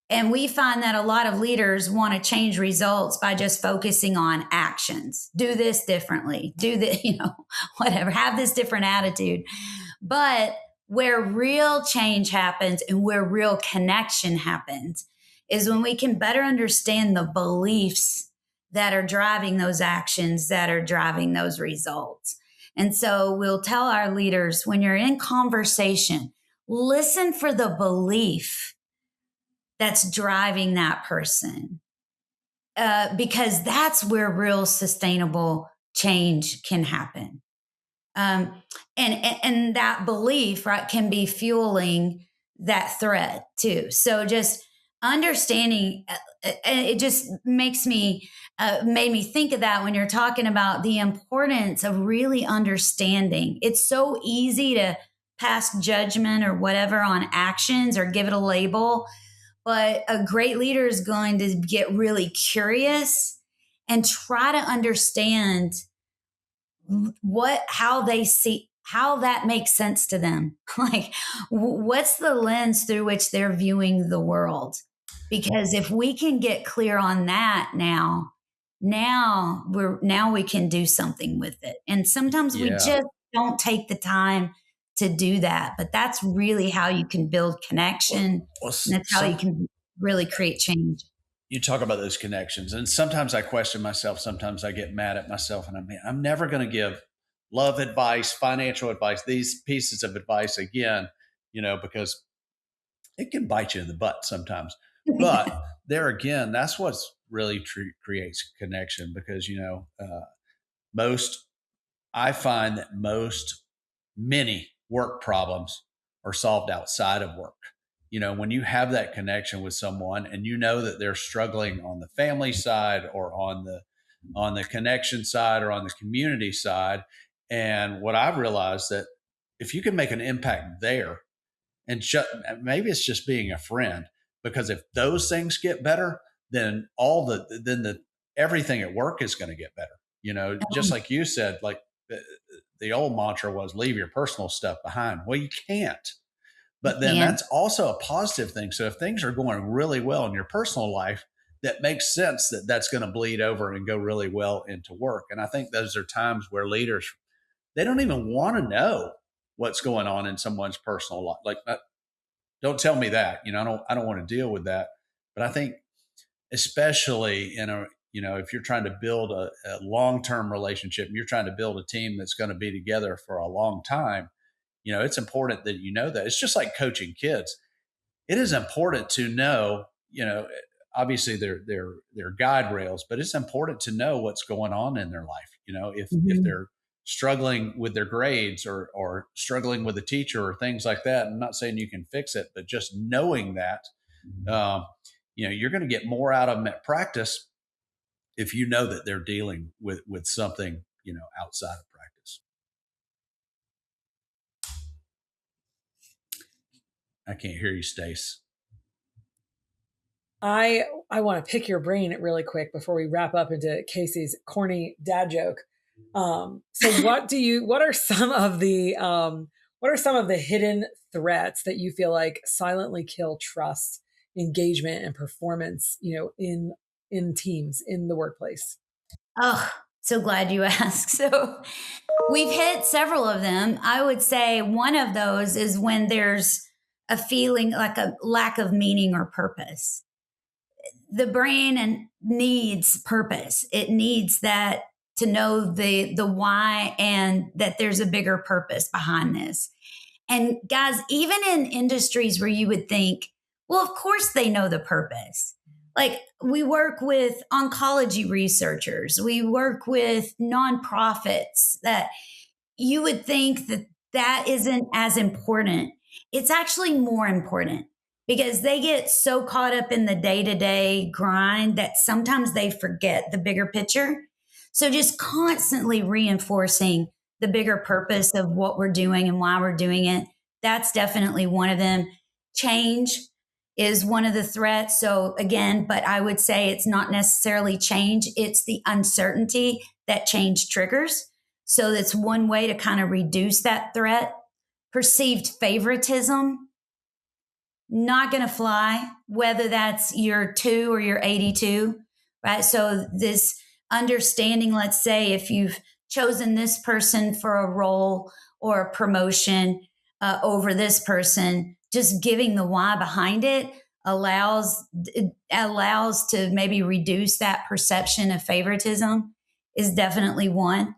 And we find that a lot of leaders want to change results by just focusing on actions. Do this differently, do the, whatever, have this different attitude. But where real change happens and where real connection happens is when we can better understand the beliefs that are driving those actions, that are driving those results. And so we'll tell our leaders, when you're in conversation, listen for the belief that's driving that person, because that's where real sustainable change can happen. And that belief, right, can be fueling that threat too. So just understanding, it just makes me, made me think of that when you're talking about the importance of really understanding. It's so easy to pass judgment or whatever on actions or give it a label, but a great leader is going to get really curious and try to understand how they see, how that makes sense to them. Like, what's the lens through which they're viewing the world? Because if we can get clear on that now we can do something with it. And sometimes we just don't take the time to do that. But that's really how you can build connection. And that's how you can really create change. You talk about those connections, and sometimes I question myself. Sometimes I get mad at myself, and I'm never going to give love advice, financial advice, these pieces of advice again, because it can bite you in the butt sometimes. But there again, that's what's really creates connection, because, I find that many work problems are solved outside of work. When you have that connection with someone and that they're struggling on the family side or on the connection side or on the community side. And what I've realized, that if you can make an impact there, and maybe it's just being a friend, because if those things get better, then everything at work is going to get better. Just like you said, like the old mantra was, leave your personal stuff behind. Well, you can't. But then that's also a positive thing. So if things are going really well in your personal life, that makes sense that that's going to bleed over and go really well into work. And I think those are times where leaders, they don't even want to know what's going on in someone's personal life. Like, don't tell me that, I don't want to deal with that. But I think especially if you're trying to build a long-term relationship, and you're trying to build a team that's going to be together for a long time, it's important that that. It's just like coaching kids. It is important to know, obviously they're guide rails, but it's important to know what's going on in their life. If they're struggling with their grades or struggling with a teacher or things like that. I'm not saying you can fix it, but just knowing that, you're going to get more out of them at practice if you know that they're dealing with something, outside of practice. I can't hear you, Stace. I want to pick your brain really quick before we wrap up into Casey's corny dad joke. So what are some of the hidden threats that you feel like silently kill trust, engagement, and performance, in teams, in the workplace? Oh, so glad you asked. So we've hit several of them. I would say one of those is when there's a feeling like a lack of meaning or purpose. The brain needs purpose. It needs that, to know the why, and that there's a bigger purpose behind this. And guys, even in industries where you would think, well, of course they know the purpose. Like, we work with oncology researchers, we work with nonprofits, that you would think that isn't as important. It's actually more important, because they get so caught up in the day-to-day grind that sometimes they forget the bigger picture. So just constantly reinforcing the bigger purpose of what we're doing and why we're doing it, that's definitely one of them. Change is one of the threats. So again, but I would say it's not necessarily change, it's the uncertainty that change triggers. So that's one way to kind of reduce that threat. Perceived favoritism, not going to fly, whether that's your 2 or your 82, right? So this understanding, let's say if you've chosen this person for a role or a promotion over this person, just giving the why behind it allows to maybe reduce that perception of favoritism, is definitely one.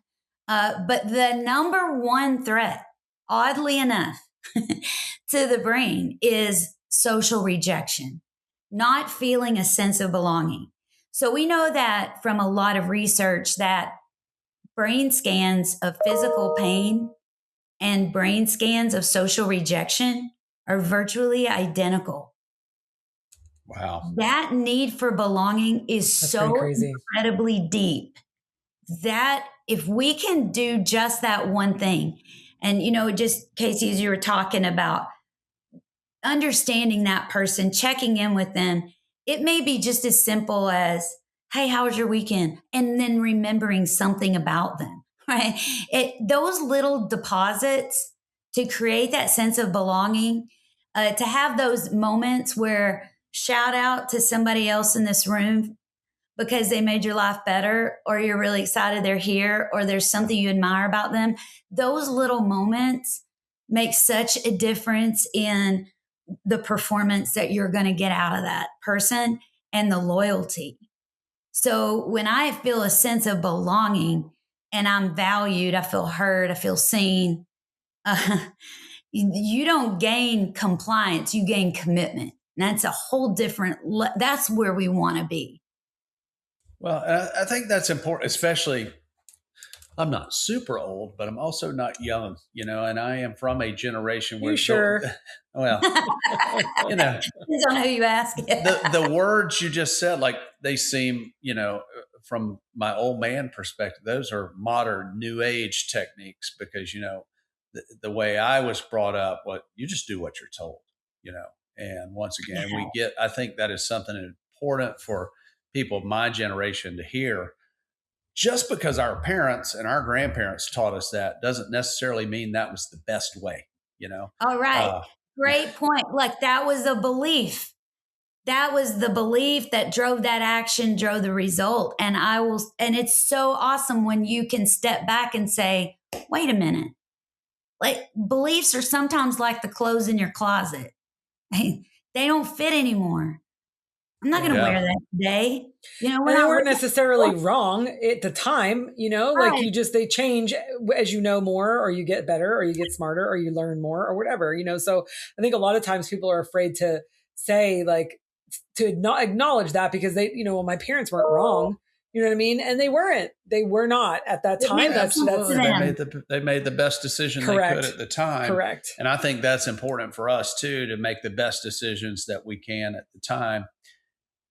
But the number one threat, oddly enough, to the brain is social rejection, not feeling a sense of belonging. So we know that from a lot of research that brain scans of physical pain and brain scans of social rejection are virtually identical. Wow. That need for belonging is That's so pretty crazy. incredibly deep that if we can do just that one thing, and, just Casey, as you were talking about understanding that person, checking in with them, it may be just as simple as, hey, how was your weekend? And then remembering something about them, right? Those little deposits to create that sense of belonging, to have those moments where shout out to somebody else in this room because they made your life better, or you're really excited they're here, or there's something you admire about them. Those little moments make such a difference in the performance that you're going to get out of that person and the loyalty. So when I feel a sense of belonging and I'm valued, I feel heard, I feel seen, you don't gain compliance, you gain commitment. And that's a whole different, that's where we want to be. Well, I think that's important, especially I'm not super old, but I'm also not young, and I am from a generation where You sure? Well, Depends on who you ask. the words you just said, like they seem, from my old man perspective, those are modern new age techniques because, the way I was brought up, you just do what you're told, and once again, I think that is something important for people of my generation to hear. Just because our parents and our grandparents taught us that doesn't necessarily mean that was the best way, All right. Great point. Like that was a belief. That was the belief that drove that action, drove the result. And it's so awesome when you can step back and say, wait a minute. Like beliefs are sometimes like the clothes in your closet. They don't fit anymore. I'm not going to wear that today. They weren't necessarily wrong at the time, like they change as you know more, or you get better, or you get smarter, or you learn more, or whatever, So I think a lot of times people are afraid to say, like, to not acknowledge that because they, well, my parents weren't wrong. You know what I mean? And they were not at that time. They made the best decision Correct. They could at the time. Correct. And I think that's important for us too, to make the best decisions that we can at the time.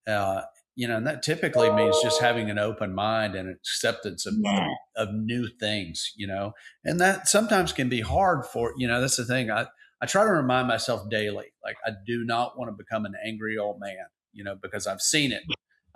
And that typically means just having an open mind and acceptance of new things, and that sometimes can be hard for, that's the thing. I try to remind myself daily, like I do not want to become an angry old man, because I've seen it.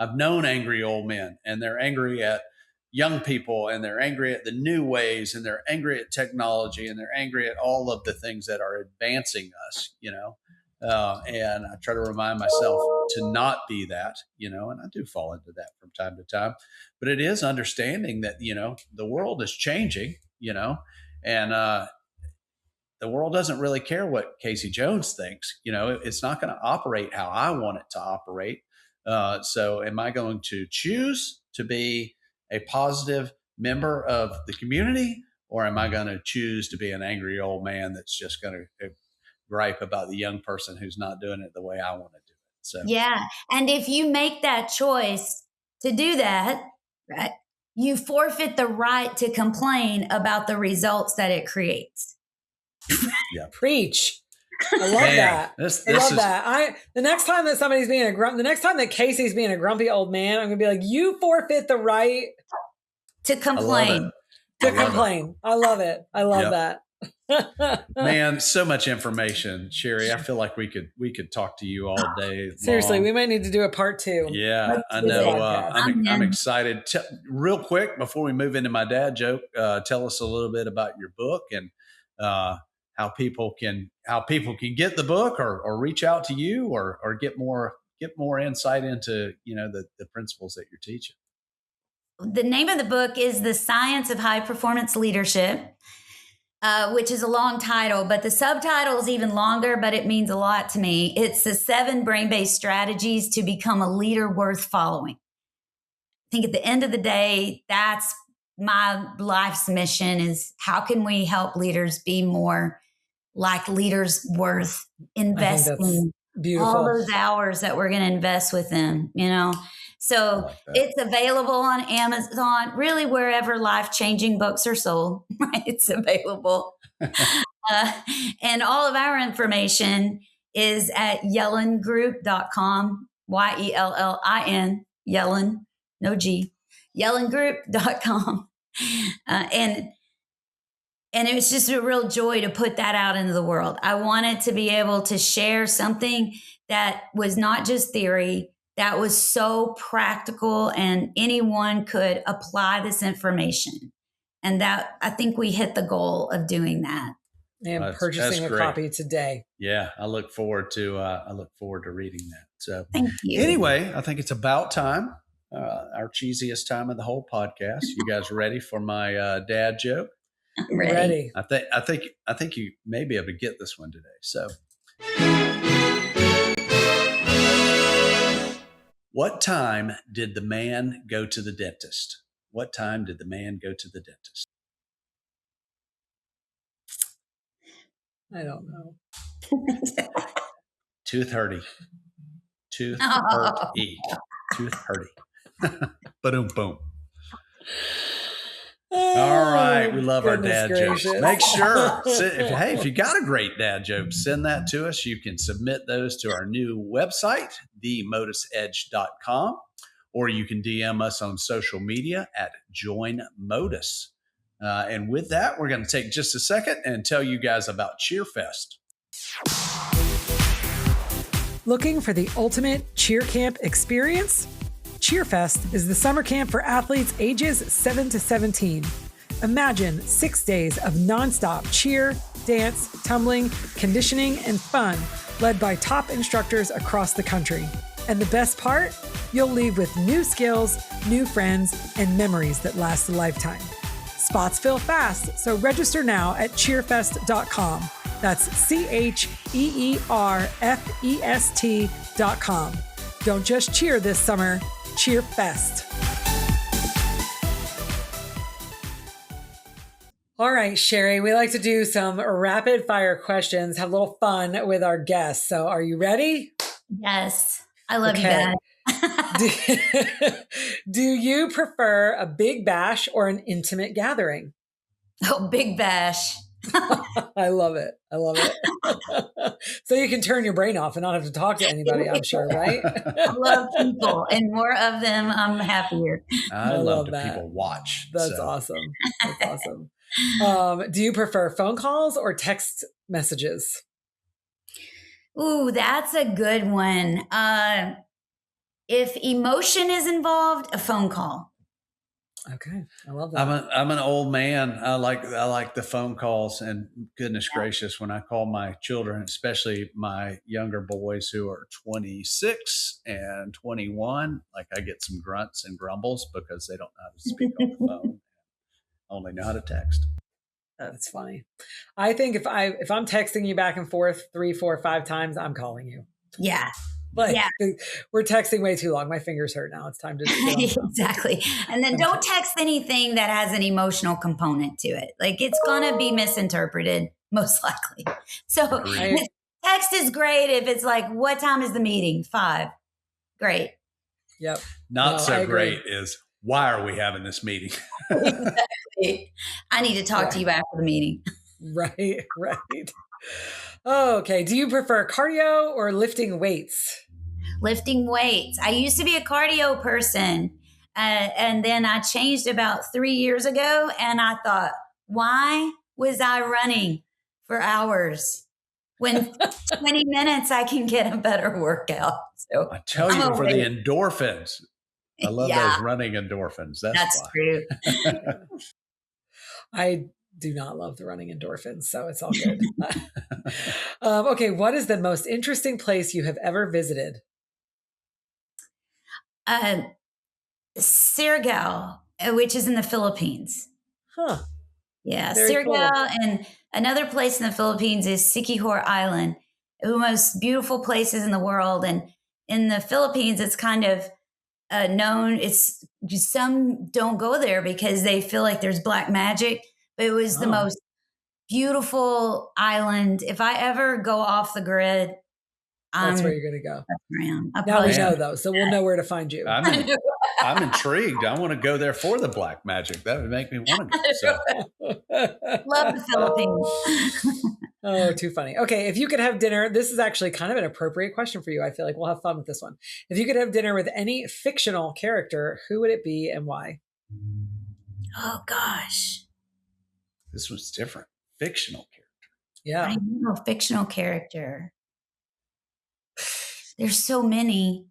I've known angry old men, and they're angry at young people, and they're angry at the new ways, and they're angry at technology, and they're angry at all of the things that are advancing us, and I try to remind myself to not be that, and I do fall into that from time to time, but it is understanding that, the world is changing, and the world doesn't really care what Casey Jones thinks, it's not going to operate how I want it to operate. So am I going to choose to be a positive member of the community, or am I going to choose to be an angry old man that's just going to gripe about the young person who's not doing it the way I want to do it? So yeah. And if you make that choice to do that, right, you forfeit the right to complain about the results that it creates. Yeah. Preach. I love that. I love that. The next time that somebody's being the next time that Casey's being a grumpy old man, I'm gonna be like, you forfeit the right to complain. I love it. I love that. Man, so much information, Sherry. I feel like we could talk to you all day. Seriously, we might need to do a part 2. Yeah, I know. I'm excited. Real quick before we move into my dad joke, tell us a little bit about your book and how people can get the book or reach out to you or get more insight into the principles that you're teaching. The name of the book is The Science of High Performance Leadership, which is a long title, but the subtitle is even longer, but it means a lot to me. It's the 7 brain-based strategies to become a leader worth following. I think at the end of the day, that's my life's mission is how can we help leaders be more like leaders worth investing all those hours that we're going to invest with them, So like it's available on Amazon, really wherever life-changing books are sold, right? It's available. And all of our information is at yellingroup.com, Yellin, Yellin, no G, yellingroup.com. And it was just a real joy to put that out into the world. I wanted to be able to share something that was not just theory, that was so practical and anyone could apply this information. And that I think we hit the goal of doing that. And purchasing a copy today. Yeah, I look forward to reading that. So thank you. Anyway, I think it's about time. Our cheesiest time of the whole podcast. You guys ready for my dad joke? I'm ready. I think you may be able to get this one today. So, what time did the man go to the dentist? What time did the man go to the dentist? I don't know. 2:30. 2:30. 2:30. Boom, boom. All right, we love our dad jokes. Make sure, if you got a great dad joke, send that to us. You can submit those to our new website, themotusedge.com, or you can DM us on social media at joinMotus. And with that, we're going to take just a second and tell you guys about CheerFest. Looking for the ultimate cheer camp experience? CheerFest is the summer camp for athletes ages 7 to 17. Imagine 6 days of nonstop cheer, dance, tumbling, conditioning, and fun, led by top instructors across the country. And the best part? You'll leave with new skills, new friends, and memories that last a lifetime. Spots fill fast, so register now at cheerfest.com. That's CheerFest.com. Don't just cheer this summer, CheerFest. All right, Sherry, we like to do some rapid fire questions, have a little fun with our guests. So are you ready? Yes. I love you, Dad. Do you prefer a big bash or an intimate gathering? Oh, big bash. I love it. So you can turn your brain off and not have to talk to anybody, I'm sure, right? I love people, and more of them, I'm happier. I love that people watch. That's awesome. That's awesome. Do you prefer phone calls or text messages? Ooh, that's a good one. If emotion is involved, a phone call. Okay, I love that. I'm an old man. I like the phone calls, and goodness gracious, when I call my children, especially my younger boys who are 26 and 21, like I get some grunts and grumbles because they don't know how to speak on the phone, only know how to text. That's funny. I think if I'm texting you back and forth 3, 4, 5 times, I'm calling you. Yeah. We're texting way too long. My fingers hurt now. It's time to exactly. And then don't text anything that has an emotional component to it. Like it's going to be misinterpreted most likely. So text is great if it's like, what time is the meeting? 5. Great. Yep. Not so great is, why are we having this meeting? Exactly. I need to talk to you after the meeting. Right. Okay. Do you prefer cardio or lifting weights? Lifting weights. I used to be a cardio person. And then I changed about 3 years ago. And I thought, why was I running for hours when 20 minutes I can get a better workout? So I tell you, for the endorphins. I love those running endorphins. That's true. I do not love the running endorphins, so it's all good. Okay, what is the most interesting place you have ever visited? Siargao, which is in the Philippines. Huh. Yeah, Very Siargao, cool. and another place in the Philippines is Siquijor Island, the most beautiful places in the world. And in the Philippines, it's kind of known. It's some don't go there because they feel like there's black magic, but it was the most beautiful island. If I ever go off the grid, that's where you're going to go. Now we know though, so we'll know where to find you. I'm intrigued. I want to go there for the black magic. That would make me want to go. So. Love the Philippines. Oh, too funny. Okay, if you could have dinner, this is actually kind of an appropriate question for you. I feel like we'll have fun with this one. If you could have dinner with any fictional character, who would it be and why? Oh gosh, this was different. Fictional character. Yeah, I know, fictional character. There's so many.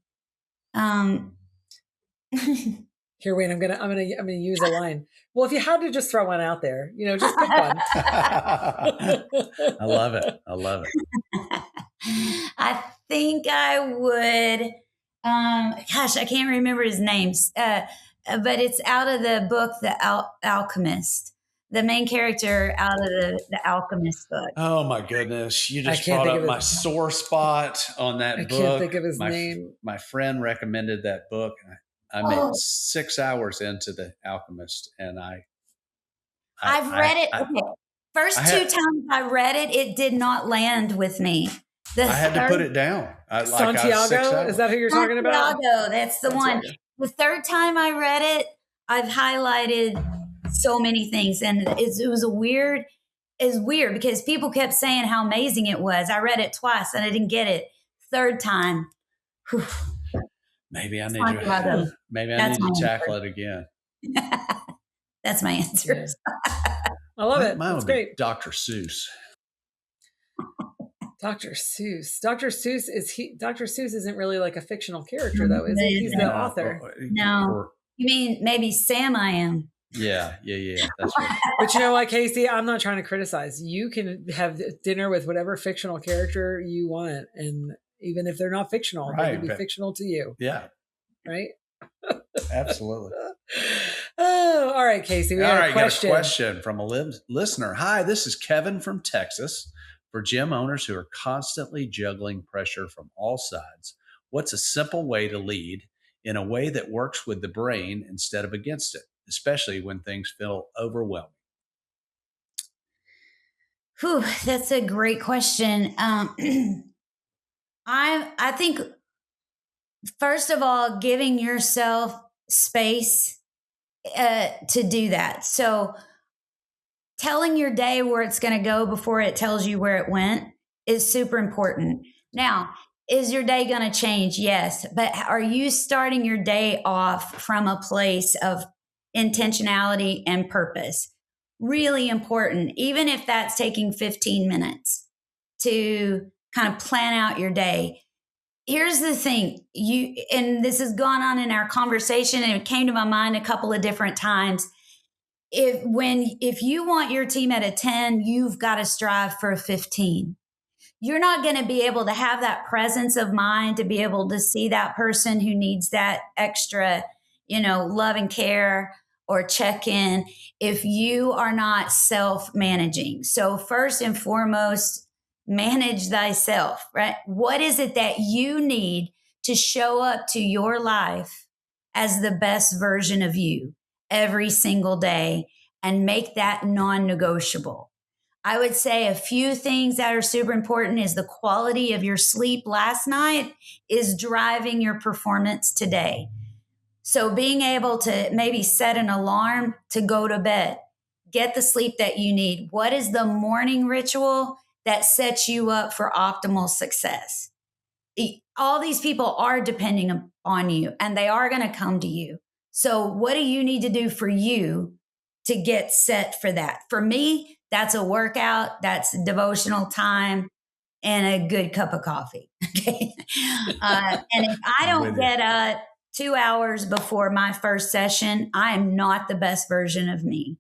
Here, wait. I'm gonna use a line. Well, if you had to just throw one out there, just pick one. I love it. I think I would. Gosh, I can't remember his name. But it's out of the book, The Alchemist. The main character out of the Alchemist book. Oh my goodness! You just brought up my sore spot on that book. I can't think of his name. My friend recommended that book. I made 6 hours into The Alchemist, and I've read it. First two times I read it, it did not land with me. I had to put it down. Santiago, is that who you're talking about? Santiago, that's the one. The third time I read it, I've highlighted so many things, and it was weird because people kept saying how amazing it was. I read it twice and I didn't get it. Third time, whew. Maybe I need to tackle it again. That's my answer. I love it. Mine That's would be great. Dr. Seuss. Dr. Seuss. Dr. Seuss isn't really like a fictional character though, is he? He's the author. No. You mean maybe Sam I Am? Yeah. That's right. But you know what, Casey? I'm not trying to criticize. You can have dinner with whatever fictional character you want, and even if they're not fictional, they can be fictional to you. Yeah. Right? Absolutely. Oh, all right, Casey. We got a question from a listener. Hi, this is Kevin from Texas. For gym owners who are constantly juggling pressure from all sides, what's a simple way to lead in a way that works with the brain instead of against it, especially when things feel overwhelming? Whew, that's a great question. I think, first of all, giving yourself space to do that. So telling your day where it's going to go before it tells you where it went is super important. Now, is your day going to change? Yes. But are you starting your day off from a place of intentionality and purpose? Really important, even if that's taking 15 minutes to kind of plan out your day. Here's the thing, and this has gone on in our conversation, and it came to my mind a couple of different times. If you want your team at a 10, you've got to strive for a 15. You're not going to be able to have that presence of mind to be able to see that person who needs that extra, love and care or check in if you are not self-managing. So first and foremost, manage thyself, right? What is it that you need to show up to your life as the best version of you every single day and make that non-negotiable? I would say a few things that are super important is the quality of your sleep last night is driving your performance today. So being able to maybe set an alarm to go to bed, get the sleep that you need. What is the morning ritual that sets you up for optimal success? All these people are depending on you and they are going to come to you. So what do you need to do for you to get set for that? For me, that's a workout, that's devotional time, and a good cup of coffee. Okay. And if I don't get up 2 hours before my first session, I am not the best version of me.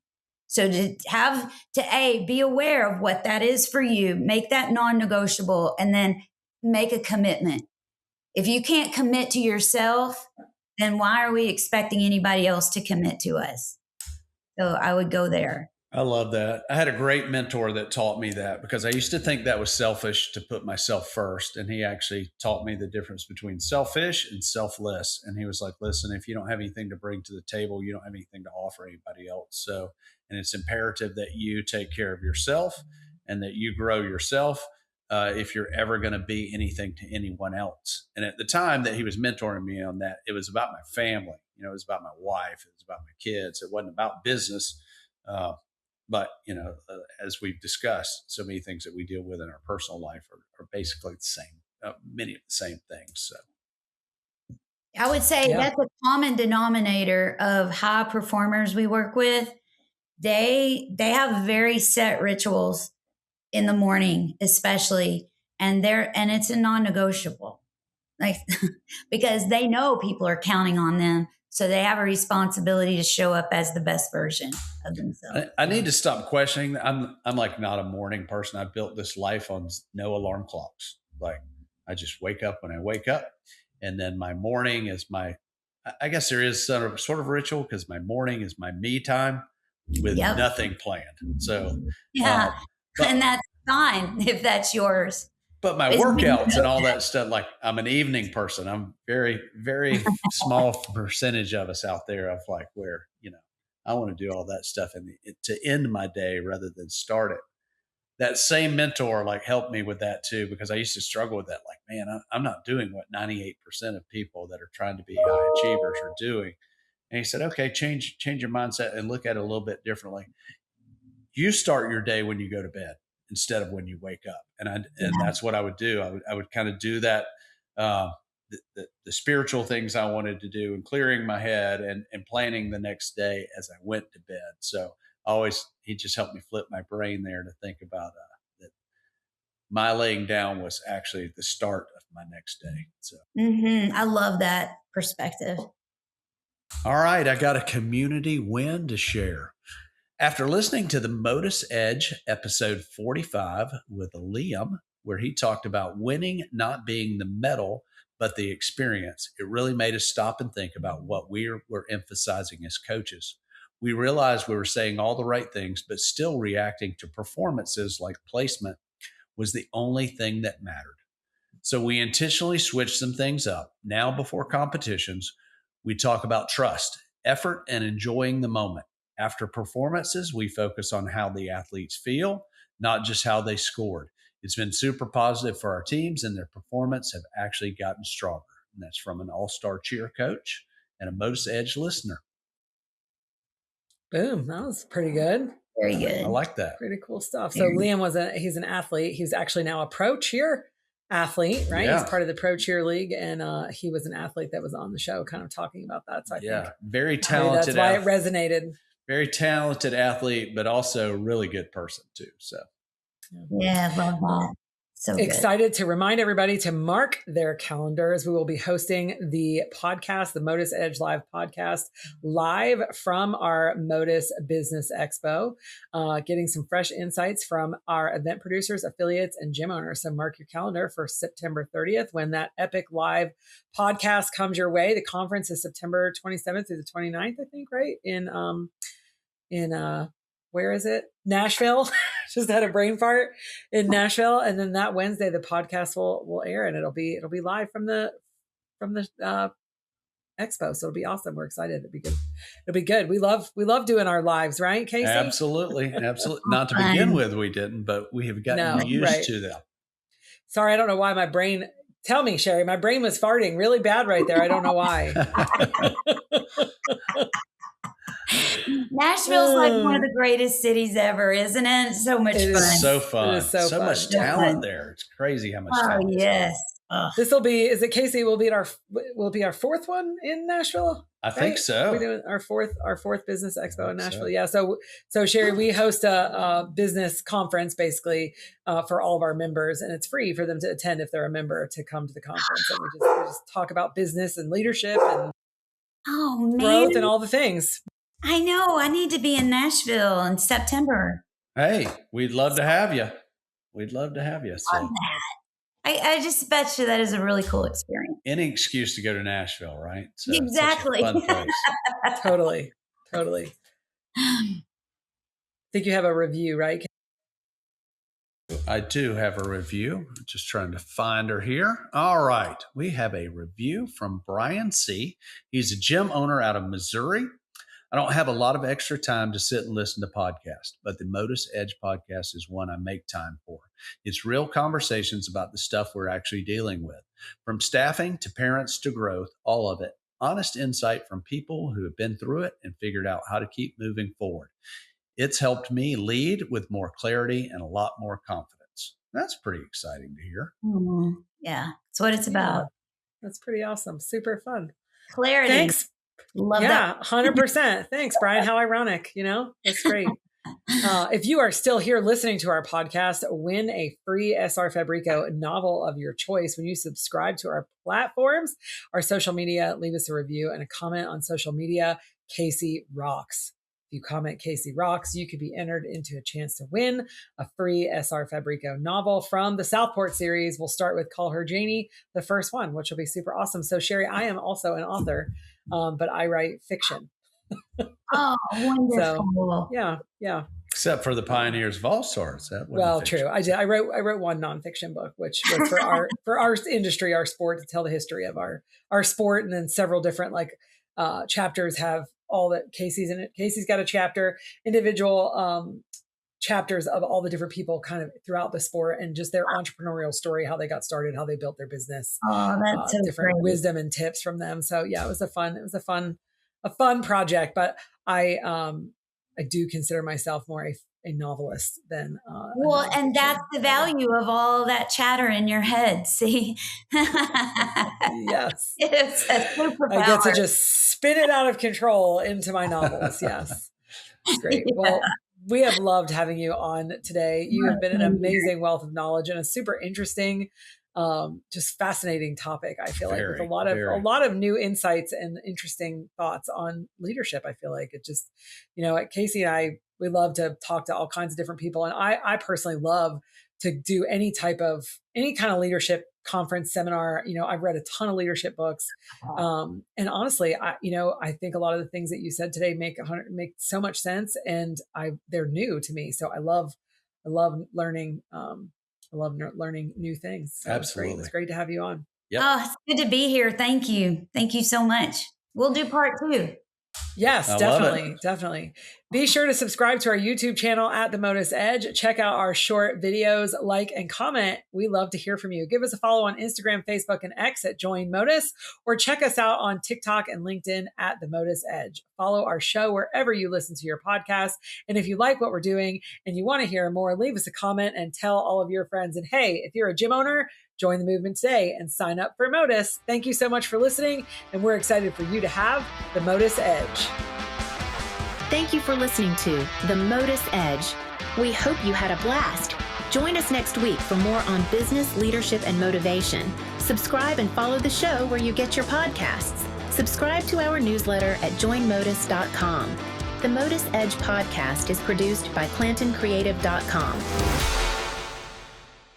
So to be aware of what that is for you, make that non-negotiable, and then make a commitment. If you can't commit to yourself, then why are we expecting anybody else to commit to us? So I would go there. I love that. I had a great mentor that taught me that, because I used to think that was selfish to put myself first. And he actually taught me the difference between selfish and selfless. And he was like, listen, if you don't have anything to bring to the table, you don't have anything to offer anybody else. So, and it's imperative that you take care of yourself and that you grow yourself if you're ever going to be anything to anyone else. And at the time that he was mentoring me on that, it was about my family. It was about my wife. It was about my kids. It wasn't about business. But, as we've discussed, so many things that we deal with in our personal life are basically the same, many of the same things. So I would say that's a common denominator of high performers we work with. They have very set rituals in the morning, especially, and it's a non-negotiable, like because they know people are counting on them. So they have a responsibility to show up as the best version of themselves. I need to stop questioning. I'm like not a morning person. I built this life on no alarm clocks. Like I just wake up when I wake up, and then my morning is I guess there is sort of ritual, because my morning is my me time with nothing planned. So and that's fine if that's yours. But my workouts and all that stuff, like I'm an evening person. I'm very, very small percentage of us out there of like where, I want to do all that stuff to end my day rather than start it. That same mentor like helped me with that too, because I used to struggle with that. Like, man, I'm not doing what 98% of people that are trying to be high achievers are doing. And he said, okay, change your mindset and look at it a little bit differently. You start your day when you go to bed instead of when you wake up. And that's what I would do. I would kind of do that, the spiritual things I wanted to do, and clearing my head and planning the next day as I went to bed. So he just helped me flip my brain there to think about that my laying down was actually the start of my next day. So I love that perspective. All right. I got a community win to share. After listening to the MotUS Edge episode 45 with Liam, where he talked about winning not being the medal, but the experience, it really made us stop and think about what we're emphasizing as coaches. We realized we were saying all the right things, but still reacting to performances like placement was the only thing that mattered. So we intentionally switched some things up. Now, before competitions, we talk about trust, effort, and enjoying the moment. After performances, we focus on how the athletes feel, not just how they scored. It's been super positive for our teams, and their performance have actually gotten stronger. And that's from an all-star cheer coach and a MotUS Edge listener. Boom. That was pretty good. Very good. I like that. Pretty cool stuff. So Liam he's an athlete. He's actually now a pro cheer athlete, right? Yeah. He's part of the Pro Cheer League, and he was an athlete that was on the show kind of talking about that. So I think very talented. That's why it resonated. Very talented athlete, but also really good person too. So yeah, love that. So excited to remind everybody to mark their calendars. We will be hosting the podcast, the MotUS Edge Live podcast, live from our MotUS Business Expo, getting some fresh insights from our event producers, affiliates, and gym owners. So mark your calendar for September 30th when that epic live podcast comes your way. The conference is September 27th through the 29th, I think, right? In where is it? Nashville. Just had a brain fart in Nashville. And then that Wednesday, the podcast will air, and it'll be live from the expo. So it'll be awesome. We're excited. It'll be good. It'll be good. We love doing our lives, right, Casey? Absolutely. Not to begin with, we didn't, but we have gotten used to them. Sorry, I don't know why my brain. Tell me, Sherry, my brain was farting really bad right there. I don't know why. Nashville's like one of the greatest cities ever, isn't it? So much fun. It's so fun. It is so fun. Much talent there. It's crazy how much talent. Oh, yes. This will be, is it Casey? Will be our fourth one in Nashville? I think so. We're doing our fourth business expo in Nashville. Yeah. So Sherry, we host a business conference basically for all of our members, and it's free for them to attend if they're a member to come to the conference. And we just talk about business and leadership and growth and all the things. I know. I need to be in Nashville in September. Hey, we'd love to have you. So. I just bet you that is a really cool experience. Any excuse to go to Nashville, right? So exactly. It's such a fun place. Totally. think you have a review, right? I do have a review. I'm just trying to find her here. All right. We have a review from Brian C. He's a gym owner out of Missouri. I don't have a lot of extra time to sit and listen to podcasts, but the MotUS Edge podcast is one I make time for. It's real conversations about the stuff we're actually dealing with, from staffing to parents to growth, all of it. Honest insight from people who have been through it and figured out how to keep moving forward. It's helped me lead with more clarity and a lot more confidence. That's pretty exciting to hear. Mm-hmm. Yeah, that's what it's about. That's pretty awesome. Super fun. Clarity. Thanks. Love that. 100%. Thanks, Brian. How ironic, That's great. If you are still here listening to our podcast, win a free SR Fabrico novel of your choice when you subscribe to our platforms, our social media. Leave us a review and a comment on social media. Casey rocks. If you comment Casey rocks, you could be entered into a chance to win a free SR Fabrico novel from the Southport series. We'll start with Call Her Janie, the first one, which will be super awesome. So Sherry, I am also an author, but I write fiction. Oh, wonderful. So, yeah. Except for the Pioneers of All Sorts. True. I did. I wrote one nonfiction book, which was for our industry, our sport, to tell the history of our sport, and then several different chapters have all that Casey's in it. Casey's got a chapter, individual chapters of all the different people kind of throughout the sport and just their entrepreneurial story, how they got started, how they built their business. Oh, that's so different great. Wisdom and tips from them. So yeah, it was a fun project, but I do consider myself more a novelist than and that's the value of all that chatter in your head. See, yes, it's a superpower. I get to just spin it out of control into my novels. Yes, it's great. Yeah. Well, we have loved having you on today. You have been an amazing wealth of knowledge and a super interesting, just fascinating topic. I feel like with a lot of new insights and interesting thoughts on leadership. I feel like it just, at Casey and I, we love to talk to all kinds of different people. And I personally love to do any kind of leadership conference, seminar. I've read a ton of leadership books. And honestly, I think a lot of the things that you said today make so much sense, and they're new to me. So I love learning. I love learning new things. So Absolutely. It's great to have you on. Yep. Oh, it's good to be here. Thank you. Thank you so much. We'll do part 2. Yes, definitely. Be sure to subscribe to our YouTube channel at the MotUS Edge. Check out our short videos, like and comment. We love to hear from you. Give us a follow on Instagram, Facebook, and X at Join MotUS, or check us out on TikTok and LinkedIn at the MotUS Edge. Follow our show wherever you listen to your podcast. And if you like what we're doing and you want to hear more, leave us a comment and tell all of your friends. And hey, if you're a gym owner, join the movement today and sign up for MotUS. Thank you so much for listening, and we're excited for you to have the MotUS Edge. Thank you for listening to the MotUS Edge. We hope you had a blast. Join us next week for more on business, leadership, and motivation. Subscribe and follow the show where you get your podcasts. Subscribe to our newsletter at joinmotus.com. The MotUS Edge podcast is produced by ClantonCreative.com.